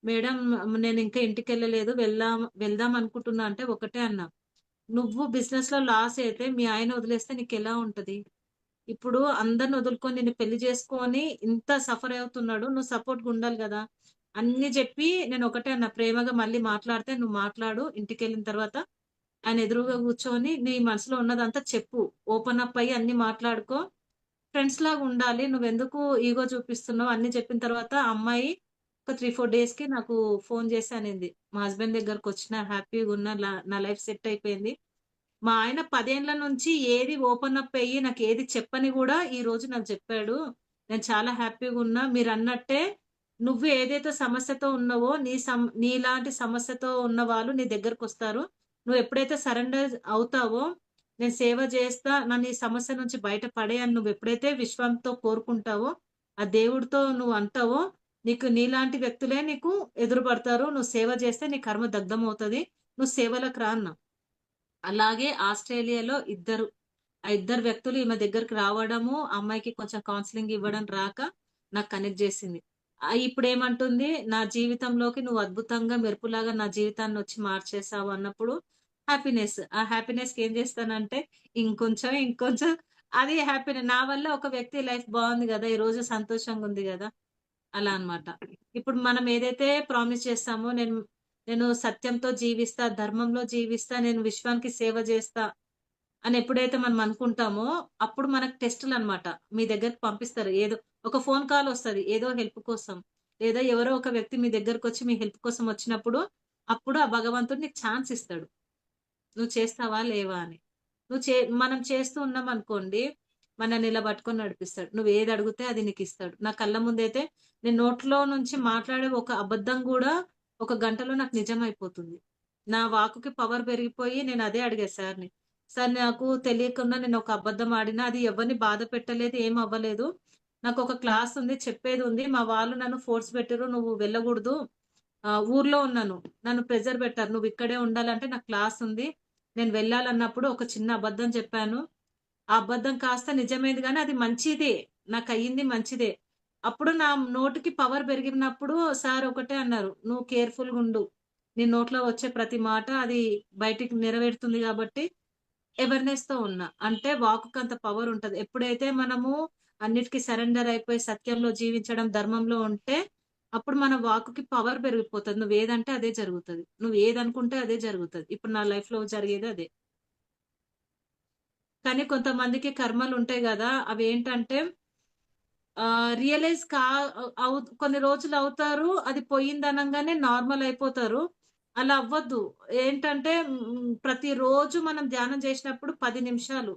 మేడం నేనింకా ఇంటికెళ్ళలేదు. వెళ్దాం అనుకుంటున్నా అంటే ఒకటే అన్నా. "నువ్వు బిజినెస్‌లో లాస్ అయితే మీ ఆయన వదిలేస్తే నీకెలా ఉంటది? ఇప్పుడు అందరిని వదులుకొని నిన్ను పెళ్లి చేసుకొని ఇంత సఫర్ అవుతున్నాడు. నువ్వు సపోర్ట్‌గా ఉండాలి గదా!" అన్ని చెప్పి నేను ఒకటే అన్నా, ప్రేమగా మళ్ళీ మాట్లాడితే నువ్వు మాట్లాడు. ఇంటికెళ్ళిన తర్వాత ఆయన ఎదురుగా కూర్చొని నీ మనసులో ఉన్నదంతా చెప్పు. ఓపెన్ అప్ అయ్యి అన్ని మాట్లాడుకో. ఫ్రెండ్స్ లాగా ఉండాలి. నువ్వెందుకు ఈగో చూపిస్తున్నావు అన్ని చెప్పిన తర్వాత ఆ అమ్మాయి ఒక 3, 4 డేస్‌కి నాకు ఫోన్ చేసి అనింది. మా హస్బెండ్ దగ్గరకొచ్చిన హ్యాపీగున్నా. నా లైఫ్ సెట్ అయిపోయింది. మా ఆయన 10 ఏండ్ల నుంచి ఏది ఓపెన్ అప్ అయ్యి నాకేది చెప్పని గూడా ఈరోజు నాకు చెప్పాడు. నేను చాలా హ్యాపీగున్నా. మీరన్నట్టే నువ్వు ఏదైతే సమస్యతో ఉన్నావో నీలాంటి సమస్యతో ఉన్న వాళ్ళు నీ దగ్గరకొస్తారు. నువ్వెప్పుడైతే సరెండర్ అవుతావో, నేను సేవ చేస్తా, నన్ను ఈ సమస్య నుంచి బయట పడేయి అని నువ్వెప్పుడైతే విశ్వంతో కోరుకుంటావో, ఆ దేవుడితో నువ్వు అంటావో, నీలాంటి వ్యక్తులే నీకు ఎదురుపడతారు. నువ్వు సేవ చేస్తే నీ కర్మ దగ్ధమవుతది. నువ్వు సేవలకు రా అన్నా. అలాగే ఆస్ట్రేలియాలో ఆ ఇద్దరు వ్యక్తులు ఈమె దగ్గరికి రావడము, ఆ అమ్మాయికి కొంచెం కౌన్సెలింగ్ ఇవ్వడం రాక నాకు కనెక్ట్ జేసింది. ఇప్పుడేమంటుంది, నా జీవితంలోకి నువ్వు అద్భుతంగా మెరుపులాగా నా జీవితాన్నొచ్చి మార్చేసావు అన్నప్పుడు హ్యాపీనెస్. ఆ హ్యాపీనెస్‌కి ఏం జేస్తానంటే ఇంకొంచెం, ఇంకొంచెం అది నా వల్ల ఒక వ్యక్తి లైఫ్ బావుంది గదా! ఈరోజు సంతోషంగుంది గదా! అలా అన్నమాట. ఇప్పుడు మనం ఏదైతే ప్రామిస్ చేస్తామో నేను సత్యంతో జీవిస్తా, ధర్మంలో జీవిస్తా, నేను విశ్వానికి సేవ జేస్తా అని ఎప్పుడైతే మనం అనుకుంటామో, అప్పుడు మనకు టెస్టులనమాట. మీ దగ్గరికి పంపిస్తారు. ఏదో ఒక ఫోను కాల్ ఒస్తది. ఏదో హెల్ప్ కోసం. లేదా ఎవరో ఒక వ్యక్తి మీ దగ్గరకొచ్చి మీ హెల్ప్ కోసం వచ్చినప్పుడు, అప్పుడు ఆ భగవంతుడు నీకు ఛాన్స్ ఇస్తాడు. నువ్వు చేస్తావా? లేవా? అని. నువ్వు చే మనం చేస్తూ ఉన్నామనుకోండి, మనల్ని ఇలా పట్టుకొని నడిపిస్తాడు. నువ్వేది అడిగితే అది నీకిస్తాడు. నా కళ్ళ ముందైతే నేను నోట్లో నుంచి మాట్లాడే ఒక అబద్ధం గూడా ఒక గంటలో నాకు నిజమైపోతుంది. నా వాక్కుకి పవర్ పెరిగిపోయి నేను అదే అడిగా సార్‌ని. సార్, నాకు తెలియకుండా నేను ఒక అబద్ధం ఆడినా, అది ఎవరిని బాధ పెట్టలేదు, ఏం అవ్వలేదు. నాకొక క్లాస్ ఉంది, చెప్పేదుంది. మా వాళ్ళు నన్ను ఫోర్స్ పెట్టిర్రు. నువ్వు వెళ్ళగూడదు. ఊర్లో ఉన్నాను. నన్ను ప్రెషర్ పెట్టారు. నువ్విక్కడే ఉండాలంటే నాకు క్లాస్ ఉంది. నేను వెళ్ళాలన్నప్పుడు ఒక చిన్న అబద్ధం చెప్పాను. ఆ అబద్ధం కాస్త నిజమైంది గానీ అది మంచిదే. నాకయ్యింది మంచిదే. అప్పుడు నా నోటికి పవర్ పెరిగినప్పుడు సార్ ఒకటే అన్నారు, "నువ్వు కేర్‌ఫుల్‌గుండు. నీ నోట్లో వచ్చే ప్రతి మాట అది బయటికి నెరవేరుతుంది గాబట్టి అవేర్‌నెస్‌తో ఉన్నా." అంటే వాక్కుకంత పవర్ ఉంటది. ఎప్పుడైతే మనము అన్నిటికి సరెండర్ అయిపోయి సత్యంలో జీవించడం, ధర్మంలో ఉంటే అప్పుడు మన వాక్కుకి పవర్ పెరిగిపోతది. నువ్వేదంటే అదే జరుగుతది. నువ్వేదనుకుంటే అదే జరుగుతది. ఇప్పుడు నా లైఫ్‌లో జరిగేది అదే. కానీ కొంతమందికి కర్మలుంటాయి గదా! అవేంటంటే రియలైజ్ కా కొన్ని రోజులవుతారు. అది పోయిందనంగానే నార్మల్ అయిపోతారు. అలా అవ్వద్దు. ఏంటంటే ప్రతిరోజు మనం ధ్యానం చేసినప్పుడు 10 నిమిషాలు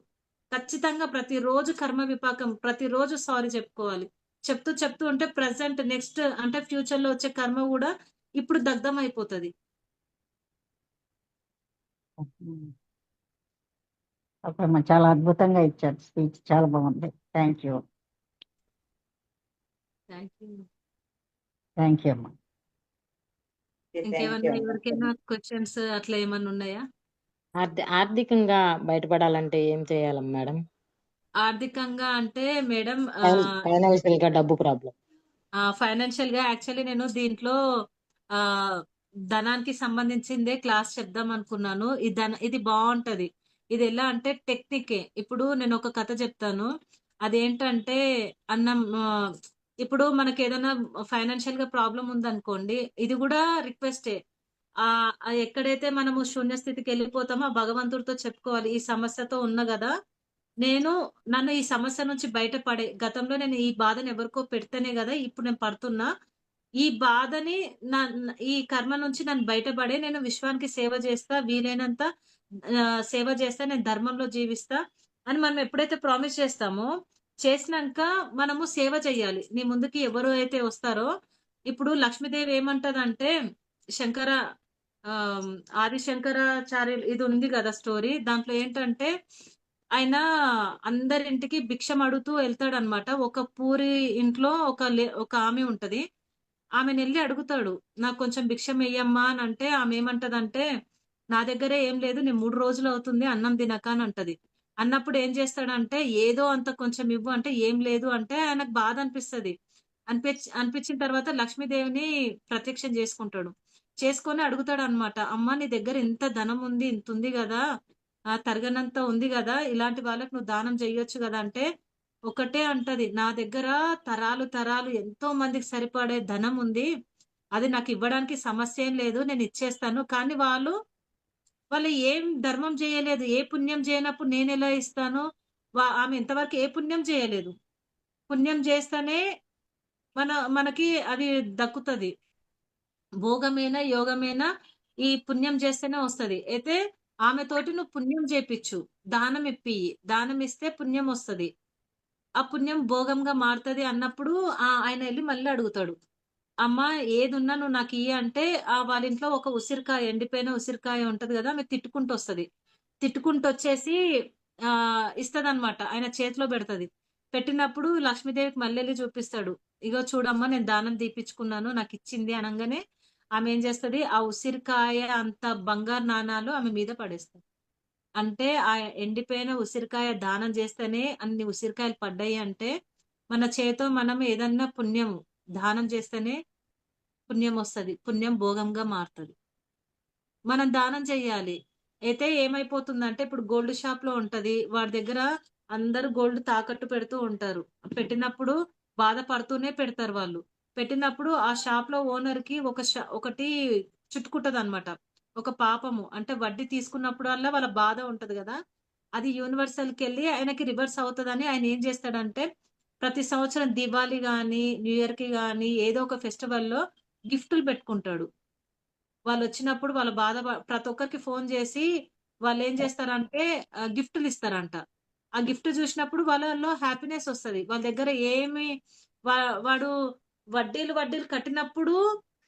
ఖచ్చితంగా ప్రతిరోజు కర్మ విపాకం, ప్రతిరోజు సారీ చెప్పుకోవాలి. చెప్తూ ఉంటే ప్రెజెంట్ నెక్స్ట్ అంటే ఫ్యూచర్‌లో వచ్చే కర్మ గూడా ఇప్పుడు దగ్ధం అయిపోతది. ఓకే అమ్మా. చాలా అద్భుతంగా ఇచ్చారు స్పీచ్. చాలా బాగుంది. Thank you. Thank you. Thank you అమ్మా. థ్యాంక్ యూ ఇంకేమన్నా అమ్మా. ఎవరికైనా క్వెషన్స్ అట్లా ఏమన్నా ఉన్నాయా? ఆర్థికంగా బయటపడాలంటే ఏం చేయాలి మేడం? ఆర్థికంగా అంటే మేడం ఫైనాన్షియల్‌గా డబ్బు ప్రాబ్లమ్. ఫైనాన్షియల్‌గా యాక్చువల్లీ నేను దీంట్లో ఆహ్, ధనానికి సంబంధించిందే క్లాస్ చెప్దామనుకున్నాను. ఇది బావుంటది. ఇదెలా అంటే టెక్నికే. ఇప్పుడు నేనొక కథ చెప్తాను. అదేంటంటే ఇప్పుడు మనకేదైనా ఫైనాన్షియల్‌గా ప్రాబ్లమ్ ఉందనుకోండి, ఇది గూడా రిక్వెస్టే. ఎక్కడైతే మనము శూన్య స్థితికెళ్ళిపోతామో ఆ భగవంతుడితో చెప్పుకోవాలి. ఈ సమస్యతో ఉన్నా గదా! నన్ను ఈ సమస్య నుంచి గతంలో నేను ఈ బాధను ఎవరికో పెడితేనే గదా! ఇప్పుడు నేను పడుతున్నా. ఈ బాధని న న ఈ కర్మ నుంచి నన్ను బయటపడే నేను విశ్వానికి సేవ జేస్తా. వీలైనంత సేవ చేస్తా. నేను ధర్మంలో జీవిస్తా అని మనం ఎప్పుడైతే ప్రామిస్ చేస్తామో, చేసినంక మనము సేవ చెయ్యాలి. నీ ముందుకి ఎవరు అయితే వస్తారో ఇప్పుడు లక్ష్మీదేవి ఏమంటదంటే శంకర ఆహ్, ఆది శంకరాచార్యులు ఇది ఉంది గదా! స్టోరీ. దాంట్లో ఏంటంటే ఆయన అందరింటికి భిక్షం అడుగుతూ ఎళ్తాడన్నమాట. ఒక పూరి ఇంట్లో ఒక ఆమె ఉంటది. ఆమెనెళ్లి అడుగుతాడు. "నాకు కొంచెం భిక్షం ఎయ్యమ్మా" అనంటే ఆమేమంటదంటే, "నా దగ్గర ఏం లేదు. నేను 3 రోజులవుతుంది అన్నం తినక" అనంటది. అన్నప్పుడు ఏం చేస్తాడంటే, "ఏదో అంత కొంచెం ఇవ్వు" అంటే, "ఏం లేదు" అంటే ఆయనకు బాధ అనిపిస్తది. అనిపించిన తర్వాత లక్ష్మీదేవిని ప్రత్యక్షం చేసుకుంటాడు. చేసుకొని అడుగుతాడన్నమాట. "అమ్మ, నీ దగ్గర ఇంత ధనం ఉంది. ఇంతుంది గదా! తరగనంత ఉంది గదా! ఇలాంటి వాళ్ళకి నువ్వు దానం చెయ్యొచ్చు గదా!" అంటే ఒకటే అంటది, "నా దగ్గర తరాలు తరాలు ఎంతో మందికి సరిపడే ధనం ఉంది. అది నాకు ఇవ్వడానికి సమస్య ఏం లేదు. నేను ఇచ్చేస్తాను. కానీ వాళ్ళు ఏం ధర్మం చేయలేదు. ఏ పుణ్యం చేయనప్పుడు నేనెలా ఇస్తాను? ఆమె ఇంతవరకు ఏ పుణ్యం చేయలేదు. పుణ్యం చేస్తేనే మనకి అది దక్కుతది. భోగమేనా, యోగమేనా ఈ పుణ్యం చేస్తేనే వస్తది. అయితే ఆమెతోటి నువ్వు పుణ్యం చేపిచ్చు. దానం ఇప్పియి. దానం ఇస్తే పుణ్యం వస్తది. ఆ పుణ్యం భోగంగా మారుతది అన్నప్పుడు ఆయన ఎళ్లి మళ్ళీ అడుగుతాడు. అమ్మా ఏదున్నా నువ్వు నాకియ్యి అంటే వాళ్ళ ఇంట్లో ఒక ఉసిరికాయ, ఎండిపోయిన ఉసిరికాయ ఉంటది గదా! ఆమె తిట్టుకుంటొస్తది. తిట్టుకుంటొచ్చేసి ఇస్తదనమాట. ఆయన చేతిలో బెడతది. పెట్టినప్పుడు లక్ష్మీదేవికి మళ్ళెళ్లి చూపిస్తాడు. ఇగో చూడమ్మా నేను దానం దీపిచ్చుకున్నాను. నాకిచ్చింది అనంగానే ఆమె ఏం చేస్తది? ఆ ఉసిరికాయ అంత బంగారు నాణాలు ఆమె మీద పడేస్తది. అంటే ఆ ఎండిపోయిన ఉసిరికాయ దానం చేస్తేనే అన్ని ఉసిరికాయలు పడ్డాయి అంటే, మన చేతో మనం ఏదన్నా పుణ్యం దానం చేస్తేనే పుణ్యం వస్తది. పుణ్యం భోగంగా మారుతది. మనం దానం చెయ్యాలి. అయితే ఏమైపోతుందంటే ఇప్పుడు గోల్డ్ షాప్‌లో ఉంటది. వాడి దగ్గర అందరూ గోల్డ్ తాకట్టు పెడుతూ ఉంటారు. పెట్టినప్పుడు బాధపడుతూనే పెడతారు వాళ్ళు. పెట్టినప్పుడు ఆ షాప్‌లో ఓనర్‌కి ఒకటి చుట్టుకుంటదనమాట. ఒక పాపము. అంటే వడ్డీ తీసుకున్నప్పుడల్లా వాళ్ళ బాధ ఉంటది గదా! అది యూనివర్సల్‌కెళ్ళి ఆయనకి రివర్స్ అవుతదని ఆయన ఏం చేస్తాడంటే, ప్రతి సంవత్సరం దివాళీ గాని, న్యూ ఇయర్‌కి గాని ఏదో ఒక ఫెస్టివల్‌లో గిఫ్టులు పెట్టుకుంటాడు. వాళ్ళొచ్చినప్పుడు వాళ్ళ బాధ ప్రతి ఒక్కరికి ఫోను జేసి వాళ్ళేం జేస్తారంటే గిఫ్టులిస్తారంట. ఆ గిఫ్ట్ జూసినప్పుడు వాళ్ళలో హ్యాపీనెస్ ఒస్తది. వాళ్ళ దగ్గర ఏమి వా వాడు వడ్డీలు కట్టినప్పుడు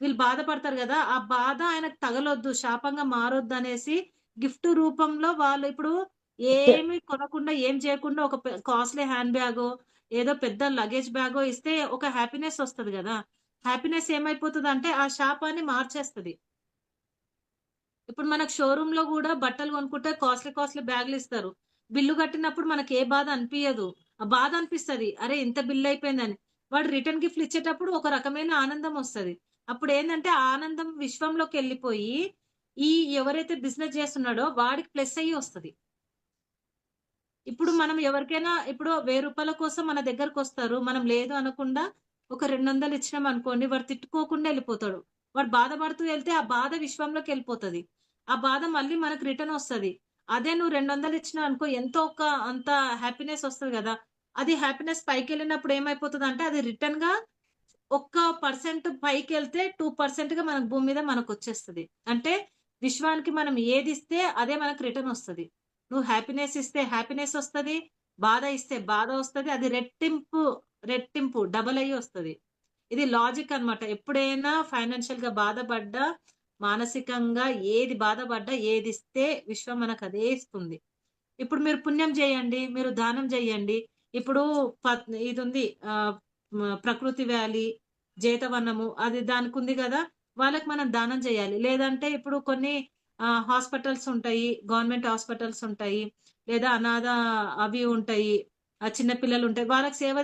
వీళ్ళు బాధపడతారు గదా! ఆ బాధ ఆయనకు తగలొద్దు, శాపంగా మారొద్దనేసి గిఫ్ట్ రూపంలో వాళ్ళు ఇప్పుడు ఏమి కొనకుండా, ఏం జేయకుండా ఒక కాస్ట్‌లీ హ్యాండ్ బ్యాగో, ఏదో పెద్ద లగేజ్ బ్యాగో ఇస్తే ఒక హ్యాపీనెస్ ఒస్తది గదా! హ్యాపీనెస్ ఏమైపోతదంటే ఆ శాపాన్ని మార్చేస్తది. ఇప్పుడు మనకు షోరూమ్‌లో గూడా బట్టలు కొనుక్కుంటే కాస్ట్‌లీ బ్యాగులిస్తారు. బిల్లు కట్టినప్పుడు మనకి ఏ బాధ అనిపియదు. ఆ బాధ అనిపిస్తది. అరే! ఇంత బిల్ అయిపోయిందని. వాడు రిటర్న్ గిఫ్ట్‌లు ఇచ్చేటప్పుడు ఒక రకమైన ఆనందం వస్తది. అప్పుడేందంటే ఆ ఆనందం విశ్వంలోకెళ్ళిపోయి, ఈ ఎవరైతే బిజినెస్ చేస్తున్నాడో వాడికి ప్లస్ అయ్యి వస్తది. ఇప్పుడు మనం ఎవరికైనా ఇప్పుడు రూ. 1000 కోసం మన దగ్గరకొస్తారు. మనం లేదు అనకుండా ఒక 200 ఇచ్చినామనుకోండి వాడు తిట్టుకోకుండా ఎళ్ళిపోతాడు. వాడు బాధపడుతూ ఎళ్తే ఆ బాధ విశ్వంలోకెళ్ళిపోతది. ఆ బాధ మళ్ళీ మనకు రిటర్న్ ఒస్తది. అదే నువ్వు 200 ఇచ్చినావనుకో ఎంతో అంత హ్యాపీనెస్ ఒస్తది గదా! అది హ్యాపీనెస్ పైకెళ్ళినప్పుడు ఏమైపోతదంటే అది రిటర్న్‌గా ఒక్క పర్సెంట్ పైకెళ్తే 2%గా మనకు భూమి మీద మనకొచ్చేస్తది. అంటే విశ్వానికి మనం ఏదిస్తే అదే మనకు రిటర్న్ ఒస్తది. నువ్వు హ్యాపీనెస్ ఇస్తే హ్యాపీనెస్ ఒస్తది. బాధ ఇస్తే బాధ ఒస్తది. అది రెట్టింపు డబుల్ అయ్యి ఒస్తది. ఇది లాజిక్ అన్నమాట. ఎప్పుడైనా ఫైనాన్షియల్‌గా బాధపడ్డా, మానసికంగా ఏది బాధపడ్డా, ఏదిస్తే విశ్వం మనకదే ఇస్తుంది. ఇప్పుడు మీరు పుణ్యం జేయండి. మీరు దానం జేయండి. ఇప్పుడు ఇదుంది ప్రకృతి వ్యాలీ, జేతవనము అది దానికుంది గదా! వాళ్ళకి మనం దానం జేయాలి. లేదంటే ఇప్పుడు కొన్ని హాస్పిటల్స్ ఉంటాయి. గవర్నమెంట్ హాస్పిటల్స్ ఉంటాయి. లేదా అనాథ అవి ఉంటాయి. చిన్న పిల్లలుంటాయి. వాళ్ళకి సేవ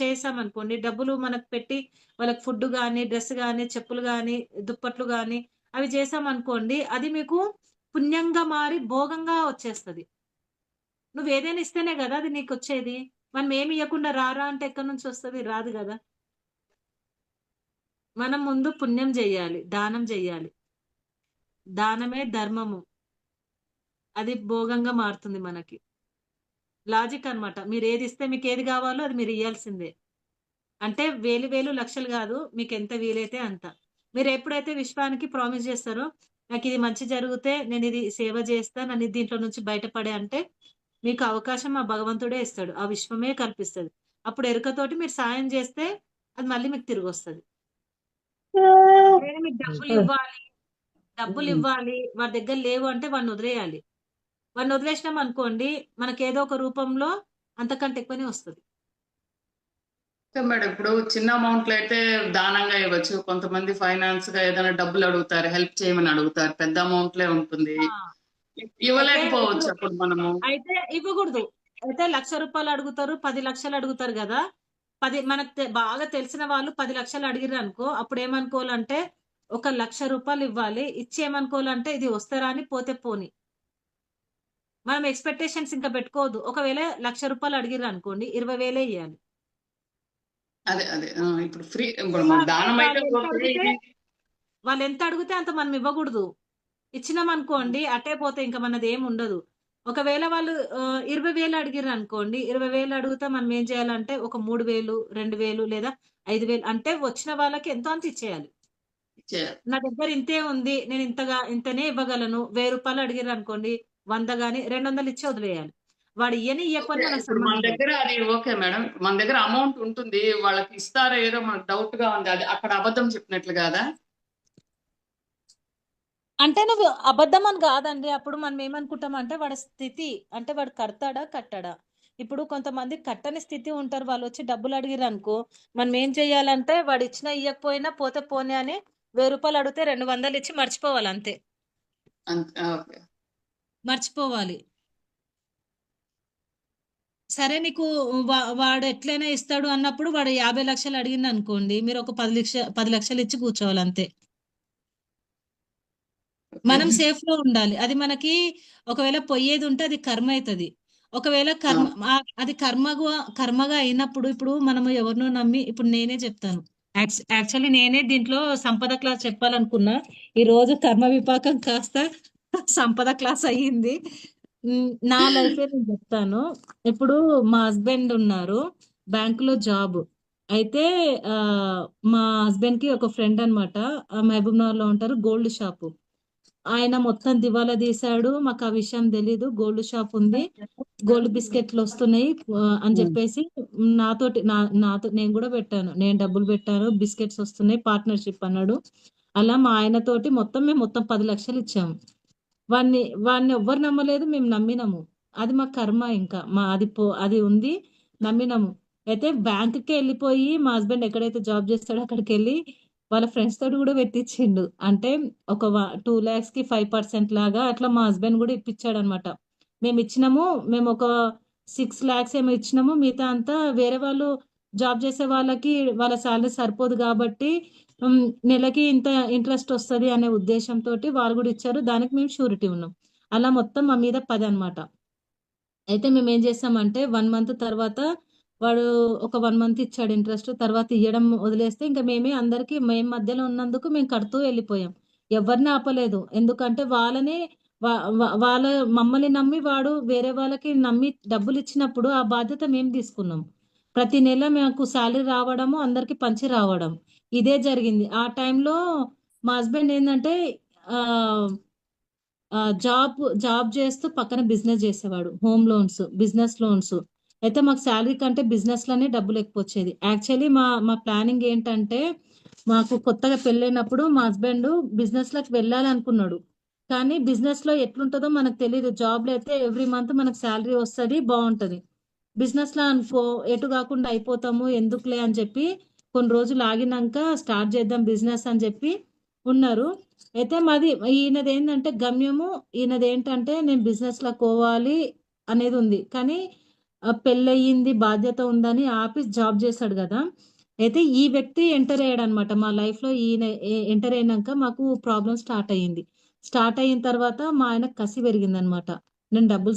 చేశామనుకోండి డబ్బులు మనకు పెట్టి వాళ్ళకి ఫుడ్ గాని, డ్రెస్ గాని, చెప్పులు గాని, దుప్పట్లు గాని అవి చేశామనుకోండి అది మీకు పుణ్యంగా మారి భోగంగా వచ్చేస్తది. నువ్వేదైనా ఇస్తేనే గదా! అది నీకొచ్చేది. మనం ఏమి ఇయ్యకుండా రా అంటే ఎక్కడి నుంచొస్తది? రాదు గదా! మనం ముందు పుణ్యం జెయ్యాలి. దానం జెయ్యాలి. దానమే ధర్మము. అది భోగంగా మారుతుంది మనకి. లాజిక్ అన్నమాట. మీరేదిస్తే మీకేది గావాలో అది మీరియ్యాల్సిందే. అంటే వేలు, లక్షలు గాదు. మీకెంత వీలైతే అంత. మీరెప్పుడైతే విశ్వానికి ప్రామిస్ జేస్తారో, నాకిది మంచి జరిగితే నేనిది సేవ జేస్తా. నన్ను దీంట్లో నుంచి బయటపడే అంటే, మీకు అవకాశం ఆ భగవంతుడే ఇస్తాడు. ఆ విశ్వమే కల్పిస్తది. అప్పుడు ఎరుకతోటి మీరు సాయం జేస్తే, అది మళ్ళీ మీకు తిరిగొస్తది. మీకు డబ్బులివ్వాలి. వాడి దగ్గర లేవు అంటే వాడినొదిలేయాలి. వాడినొదిలేసినామనుకోండి, మనకేదో ఒక రూపంలో అంతకంటే ఎక్కువనే వస్తది. Okay madam. ఇప్పుడు చిన్న అమౌంట్‌లో అయితే దానంగా ఇవ్వచ్చు. కొంతమంది ఫైనాన్స్‌గా ఏదైనా డబ్బులు అడుగుతారు. హెల్ప్ చేయమని అడుగుతారు. పెద్ద అమౌంట్‌లే ఉంటుంది. ఆ! అయితే ఇవ్వలేకపోవచ్చు ఇప్పుడు అప్పుడు మనము. అయితే ఇవ్వగూడదు. అయితే రూ. 1,00,000 అడుగుతారు, 10,00,000 అడుగుతారు గదా! మనకు బాగా తెలిసిన వాళ్ళు 10,00,000 అడిగిర్రనుకో, అప్పుడేమనుకోవాలంటే, ఒక రూ. 1,00,000 ఇవ్వాలి. ఇచ్చి ఏమనుకోవాలంటే, ఇది వస్తే రాని, పోతే పోని. మనం ఎక్స్‌పెక్టేషన్స్ ఇంకా పెట్టుకోవద్దు. ఒకవేళ రూ. 1,00,000 అడిగిర్రనుకోండి, 20,000 ఇయ్యాలి. అదే. ఇప్పుడు ఇప్పుడు ఇవ్వాలి. దానం అయితే వాళ్ళెంత ఓకే. అడిగితే ఇది వాళ్ళు ఎంత అడిగితే అంత మనం ఇవ్వకూడదు. ఇచ్చినాం అనుకోండి అట్టే పోతే ఇంకా మనది ఏమి ఉండదు. ఒకవేళ వాళ్ళు 20,000 అడిగిర్రు అనుకోండి, 20,000 అడుగుతా మనం ఏం చేయాలంటే ఒక 3,000, 2,000 లేదా 5,000 అంటే వచ్చిన వాళ్ళకి ఎంతో అంత ఇచ్చేయాలి. ఇచ్చేయాలి. నా దగ్గర ఇంతే ఉంది. నేను ఇంతనే ఇవ్వగలను. రూ. 1000 అడిగిర్రు అనుకోండి, 100 గాని 200 ఇచ్చి వదిలేయాలి. వాడు ఓకే. ఇయ్యకపోయినా మనకు ఇప్పుడు మన సంబంధం లేదు. దగ్గర అది ఓకే మేడం. మన దగ్గర అమౌంట్ ఉంటుంది. వాళ్ళకి ఇస్తారో ఏదో మనకు డౌట్‌గా ఉంది. అది అక్కడ అబద్ధం చెప్పినట్లు కాదా? అంటే నువ్వు అబద్ధం అని కాదండి. అప్పుడు మనం ఏమనుకుంటామంటే వాడి స్థితి అంటే వాడు కడతాడా? కట్టడా? ఇప్పుడు కొంతమంది కట్టని స్థితి ఉంటారు. వాళ్ళొచ్చి డబ్బులు అడిగిర్రనుకో, మనం ఏం చేయాలంటే వాడు ఇచ్చినా ఇయ్యకపోయినా పోతే పోనీ అని రూ. 1000 అడిగితే 200 ఇచ్చి మర్చిపోవాలి అంతే. ఓకే. మర్చిపోవాలి. సరే నీకు వాడు ఎట్లైనా ఇస్తాడు అన్నప్పుడు వాడు 50,00,000 అడిగిండనుకోండి, మీరు ఒక 10 లక్షలు ఇచ్చి కూర్చోవాలి అంతే. మనం ఓకే. సేఫ్‌లో ఉండాలి. అది మనకి ఒకవేళ పొయ్యేదుంటే అది కర్మ అయితది. ఒకవేళ ఆ! అది కర్మగా అయినప్పుడు ఇప్పుడు మనము ఎవరినో నమ్మి ఇప్పుడు నేనే చెప్తాను. యాక్చువల్లీ నేనే దీంట్లో సంపద క్లాస్ చెప్పాలనుకున్నా. ఈరోజు కర్మ విపాకం కాస్త సంపద క్లాస్ అయ్యింది. నా లైఫే నేను చెప్తాను. ఇప్పుడు మా హస్బెండ్ ఉన్నారు. బ్యాంక్‌లో జాబ్. అయితే మా హస్బెండ్‌కి ఒక ఫ్రెండ్ అన్నమాట. మహబూబ్‌నగర్‌లో ఉంటారు. Gold shop. ఆయన మొత్తం దివాలా తీశాడు. మాకు ఆ విషయం తెలీదు. గోల్డ్ షాప్ ఉంది. గోల్డ్ బిస్కెట్లు వస్తున్నాయి అని చెప్పేసి నాతో నేను కూడా పెట్టాను. నేను డబ్బులు పెట్టాను. బిస్కెట్స్ వస్తున్నాయి. పార్ట్నర్షిప్ అన్నాడు. అలా మా ఆయనతోటి మేము మొత్తం 10 లక్షలు ఇచ్చాము. వాడిని ఎవ్వరు నమ్మలేదు. మేము నమ్మినాము. అది మా కర్మ ఇంకా. అది ఉంది. నమ్మినాము. అయితే బ్యాంకుకే వెళ్ళిపోయి మా హస్బెండ్ ఎక్కడైతే జాబ్ చేస్తాడో అక్కడికి వెళ్ళి వాళ్ళ ఫ్రెండ్స్ తోటి కూడా పెట్టించిండు. అంటే ఒక 2 lakhs కి 5% లాగా అట్లా మా హస్బెండ్ కూడా ఇప్పించాడు అనమాట. మేము ఇచ్చినాము. మేము ఒక 6 lakhs ఏమో ఇచ్చినాము. మిగతా అంతా వేరే వాళ్ళు జాబ్ చేసే వాళ్ళకి వాళ్ళ శాలరీ సరిపోదు కాబట్టి నెలకి ఇంత ఇంట్రెస్ట్ వస్తది అనే ఉద్దేశంతోటి వాళ్ళు కూడా ఇచ్చారు. దానికి మేము షూరిటీ ఉన్నాం. అలా మొత్తం మా మీద 10 అన్నమాట. అయితే మేమేం చేసామంటే 1 మంత్ తర్వాత వాడు ఒక 1 మంత్ ఇచ్చాడు ఇంట్రెస్ట్. తర్వాత ఇయ్యడం వదిలేస్తే ఇంక మేము మధ్యలో ఉన్నందుకు మేము కడుతూ వెళ్ళిపోయాం. ఎవరిని ఆపలేదు. ఎందుకంటే వాళ్ళ మమ్మల్ని నమ్మి వాడు వేరే వాళ్ళకి నమ్మి డబ్బులిచ్చినప్పుడు ఆ బాధ్యత మేము తీసుకున్నాం. ప్రతి నెల మాకు సాలరీ రావడము, అందరికి పంచి రావడం. ఇదే జరిగింది. ఆ టైంలో మా హస్బెండ్ ఏందంటే ఆహ్, జాబ్ చేస్తూ పక్కన బిజినెస్ చేసేవాడు. Home loans, business loans. అయితే మాకు సాలరీ కంటే బిజినెస్‌లోనే డబ్బులు ఎక్కువొచ్చేది. యాక్చువల్లీ మా మా ప్లానింగ్ ఏంటంటే మాకు కొత్తగా పెళ్ళైనప్పుడు మా హస్బెండ్ బిజినెస్‌లోకి వెళ్ళాలనుకున్నాడు. కానీ బిజినెస్‌లో ఎట్లుంటదో మనకు తెలీదు. జాబ్‌లో అయితే ఎవ్రీ మంత్ మనకు సాలరీ వస్తది. బావుంటది. బిజినెస్‌లో అనుకో ఎటు కాకుండా అయిపోతాము. ఎందుకులే అని చెప్పి కొన్ని రోజులు ఆగినంక స్టార్ట్ చేద్దాం బిజినెస్ అని చెప్పి ఉన్నారు. అయితే ఈయనదేందంటే గమ్యము ఈయనదేంటంటే నేను బిజినెస్‌లోకి పోవాలి అనేది ఉంది. కానీ పెళ్లయింది, బాధ్యత ఉందని ఆపి జాబ్ చేశాడు గదా! అయితే ఈ వ్యక్తి ఎంటర్ అయ్యాడన్నమాట. మా లైఫ్‌లో ఈయన ఎంటర్ అయినంక మాకు ప్రాబ్లమ్ స్టార్ట్ అయ్యింది. స్టార్ట్ అయిన తర్వాత మా ఆయనకు కసి పెరిగిందన్నమాట. నేను డబ్బులు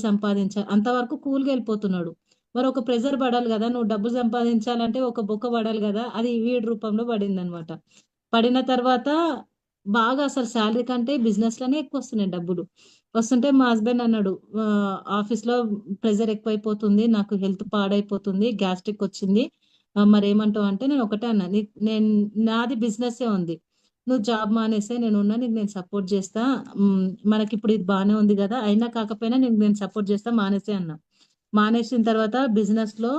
అంతవరకు కూల్‌గా ఎళ్ళిపోతున్నాడు. మరొక ప్రెషర్ పడాలి గదా! నువ్వు డబ్బులు సంపాదించాలంటే ఒక బొక్క పడాలి గదా! అది వీడి రూపంలో పడిందన్నమాట. పడిన తర్వాత బాగా అసలు సాలరీ కంటే బిజినెస్‌లోనే ఎక్కువొస్తున్నాయి డబ్బులు. వస్తుంటే మా హస్బెండ్ అన్నాడు, "ఆఫీస్‌లో ప్రెషర్ ఎక్కువైపోతుంది. నాకు హెల్త్ పాడైపోతుంది. గ్యాస్ట్రిక్ వచ్చింది. మరేమంటావు" అంటే నేను ఒకటే అన్నా, నాది బిజినెస్సే ఉంది. నువ్వు జాబ్ మానేసేయి. నేను సపోర్ట్ చేస్తా. మనకిప్పుడు ఇది బానే ఉంది గదా! అయినా కాకపోయినా నేను సపోర్ట్ చేస్తా మానేసేయి అన్నా. మానేసిన తర్వాత బిజినెస్‌లో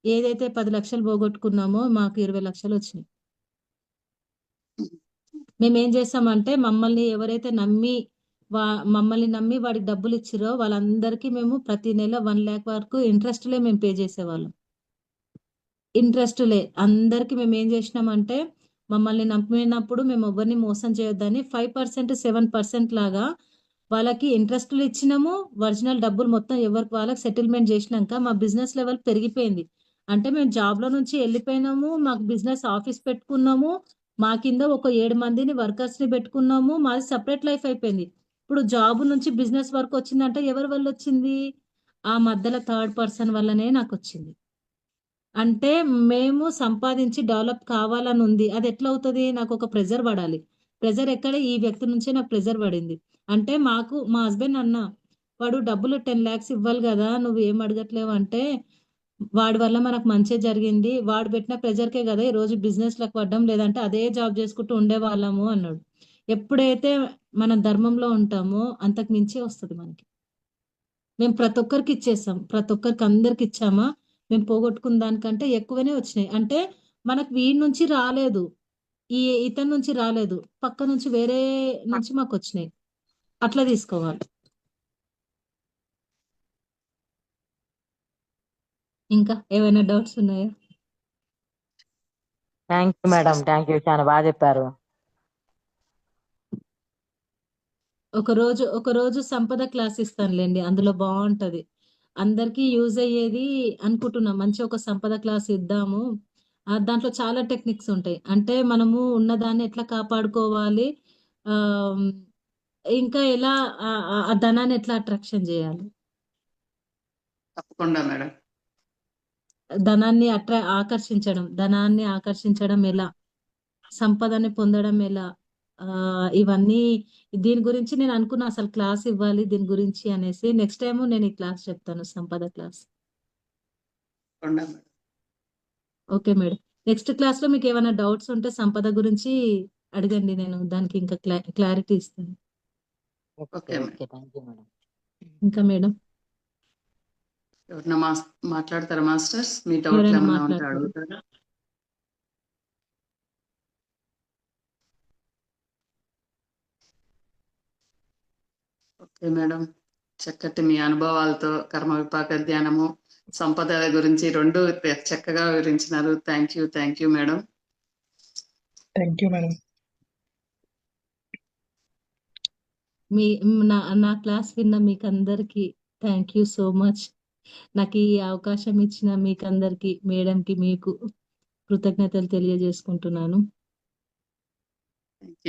ఏదైతే 10 లక్షలు పోగొట్టుకున్నామో మాకు 20 లక్షలు వచ్చినాయి. మేమేం చేసామంటే వా మమ్మల్ని నమ్మి వాడికి డబ్బులు ఇచ్చిర్రో వాళ్ళందరికీ మేము ప్రతి నెల 1 లాక్ వరకు ఇంట్రెస్ట్‌లే మేము పే చేసేవాళ్ళం. ఇంట్రెస్ట్‌లే. అందరికి మేమేం చేసినామంటే మమ్మల్ని నమ్మినప్పుడు మేము ఎవ్వరిని మోసం చేయొద్దని 5%, 7% లాగా వాళ్ళకి ఇంట్రెస్ట్‌లు ఇచ్చినాము. ఒరిజినల్ డబ్బులు మొత్తం ఎవరికి వాళ్ళకి సెటిల్‌మెంట్ చేసినంక మా బిజినెస్ లెవెల్ పెరిగిపోయింది. అంటే మేము జాబ్‌లో నుంచి ఎళ్ళిపోయినాము. మాకు బిజినెస్ ఆఫీస్ పెట్టుకున్నాము. మా కింద ఒక 7 మందిని వర్కర్స్‌ని పెట్టుకున్నాము. మాది సెపరేట్ లైఫ్ అయిపోయింది. ఇప్పుడు జాబ్ నుంచి బిజినెస్ వరకు వచ్చిందంటే ఎవరి వల్లొచ్చింది? ఆ మధ్యలో థర్డ్ పర్సన్ వల్లనే నాకొచ్చింది. అంటే మేము సంపాదించి డెవలప్ కావాలని ఉంది. అది ఎట్లా అవుతది? నాకొక ప్రెషర్ పడాలి. ప్రెజర్ ఎక్కడ ఈ వ్యక్తి నుంచే నాకు ప్రెజర్ పడింది. అంటే మా హస్బెండ్ అన్న వాడు డబ్బులు 10 lakhs ఇవ్వాలి కదా, నువ్వు ఏం అడగట్లేవు అంటే, వాడి వల్ల మనకు మంచి జరిగింది, వాడు పెట్టిన ప్రెజర్కే కదా ఈ రోజు బిజినెస్ లకు పడ్డం, లేదంటే అదే జాబ్ చేసుకుంటూ ఉండేవాళ్ళము అన్నాడు. ఎప్పుడైతే మనం ధర్మంలో ఉంటామో అంతకు మించి వస్తుంది మనకి. మేము ప్రతి ఒక్కరికి ఇచ్చేసాం, ప్రతి ఒక్కరికి అందరికి ఇచ్చామా, మేము పోగొట్టుకున్న దానికంటే ఎక్కువనే వచ్చినాయి. అంటే మనకు వీడి నుంచి రాలేదు, ఇతని నుంచి రాలేదు, పక్క నుంచి వేరే నుంచి మాకు వచ్చినాయి. అట్లా తీసుకోవాలి. ఇంకా ఏమైనా డౌట్స్ ఉన్నాయా? Thank you madam, thank you, చాలా బాగా చెప్పారు. ఒక రోజు సంపద క్లాస్ ఇస్తానులేండి, అందులో బాగుంటది, అందరికీ యూజ్ అయ్యేది అనుకుంటున్నాం. మంచి ఒక సంపద క్లాస్ ఇద్దాము. దాంట్లో చాలా టెక్నిక్స్ ఉంటాయి. అంటే మనము ఉన్నదాన్ని ఎట్లా కాపాడుకోవాలి, ఆ ఇంకా ఎలా ఆ ధనాన్ని ఎట్లా అట్రాక్షన్ చేయాలి, తప్పకుండా మేడం. ధనాన్ని ఆకర్షించడం ఎలా, సంపదని పొందడం ఎలా, ఇవన్నీ దీని గురించి నేను అనుకున్నా అసలు క్లాస్ ఇవ్వాలి దీని గురించి అనేసి. నెక్స్ట్ టైం నేను ఈ క్లాస్ చెప్తాను, సంపద క్లాస్. తప్పకుండా madam. Okay madam. Next class లో మీకు ఏమైనా డౌట్స్ ఉంటే సంపద గురించి అడగండి, నేను దానికి ఇంకా క్లారిటీ ఇస్తాను. Okay okay madam. Okay, thank you madam. ఇంకా మేడం ఎవరన్నా మాట్లాడతారా మాస్టర్స్? మీ డౌట్లు ఎవరైనా ఏమన్నా ఉంటే మాట్లాడతారా? అడుగుతారా? ఓకే మేడం, చక్కటి మీ అనుభవాలతో కర్మ విపాక ధ్యానము, సంపద గురించి రెండు చక్కగా వివరించినారు. Thank you madam. Thank you madam. మీ నా క్లాస్ విన్న మీకు అందరికి థ్యాంక్ యూ సో మచ్. నాకు ఈ అవకాశం ఇచ్చిన మీకు అందరికి, మేడంకి, మీకు కృతజ్ఞతలు తెలియజేసుకుంటున్నాను. Thank you.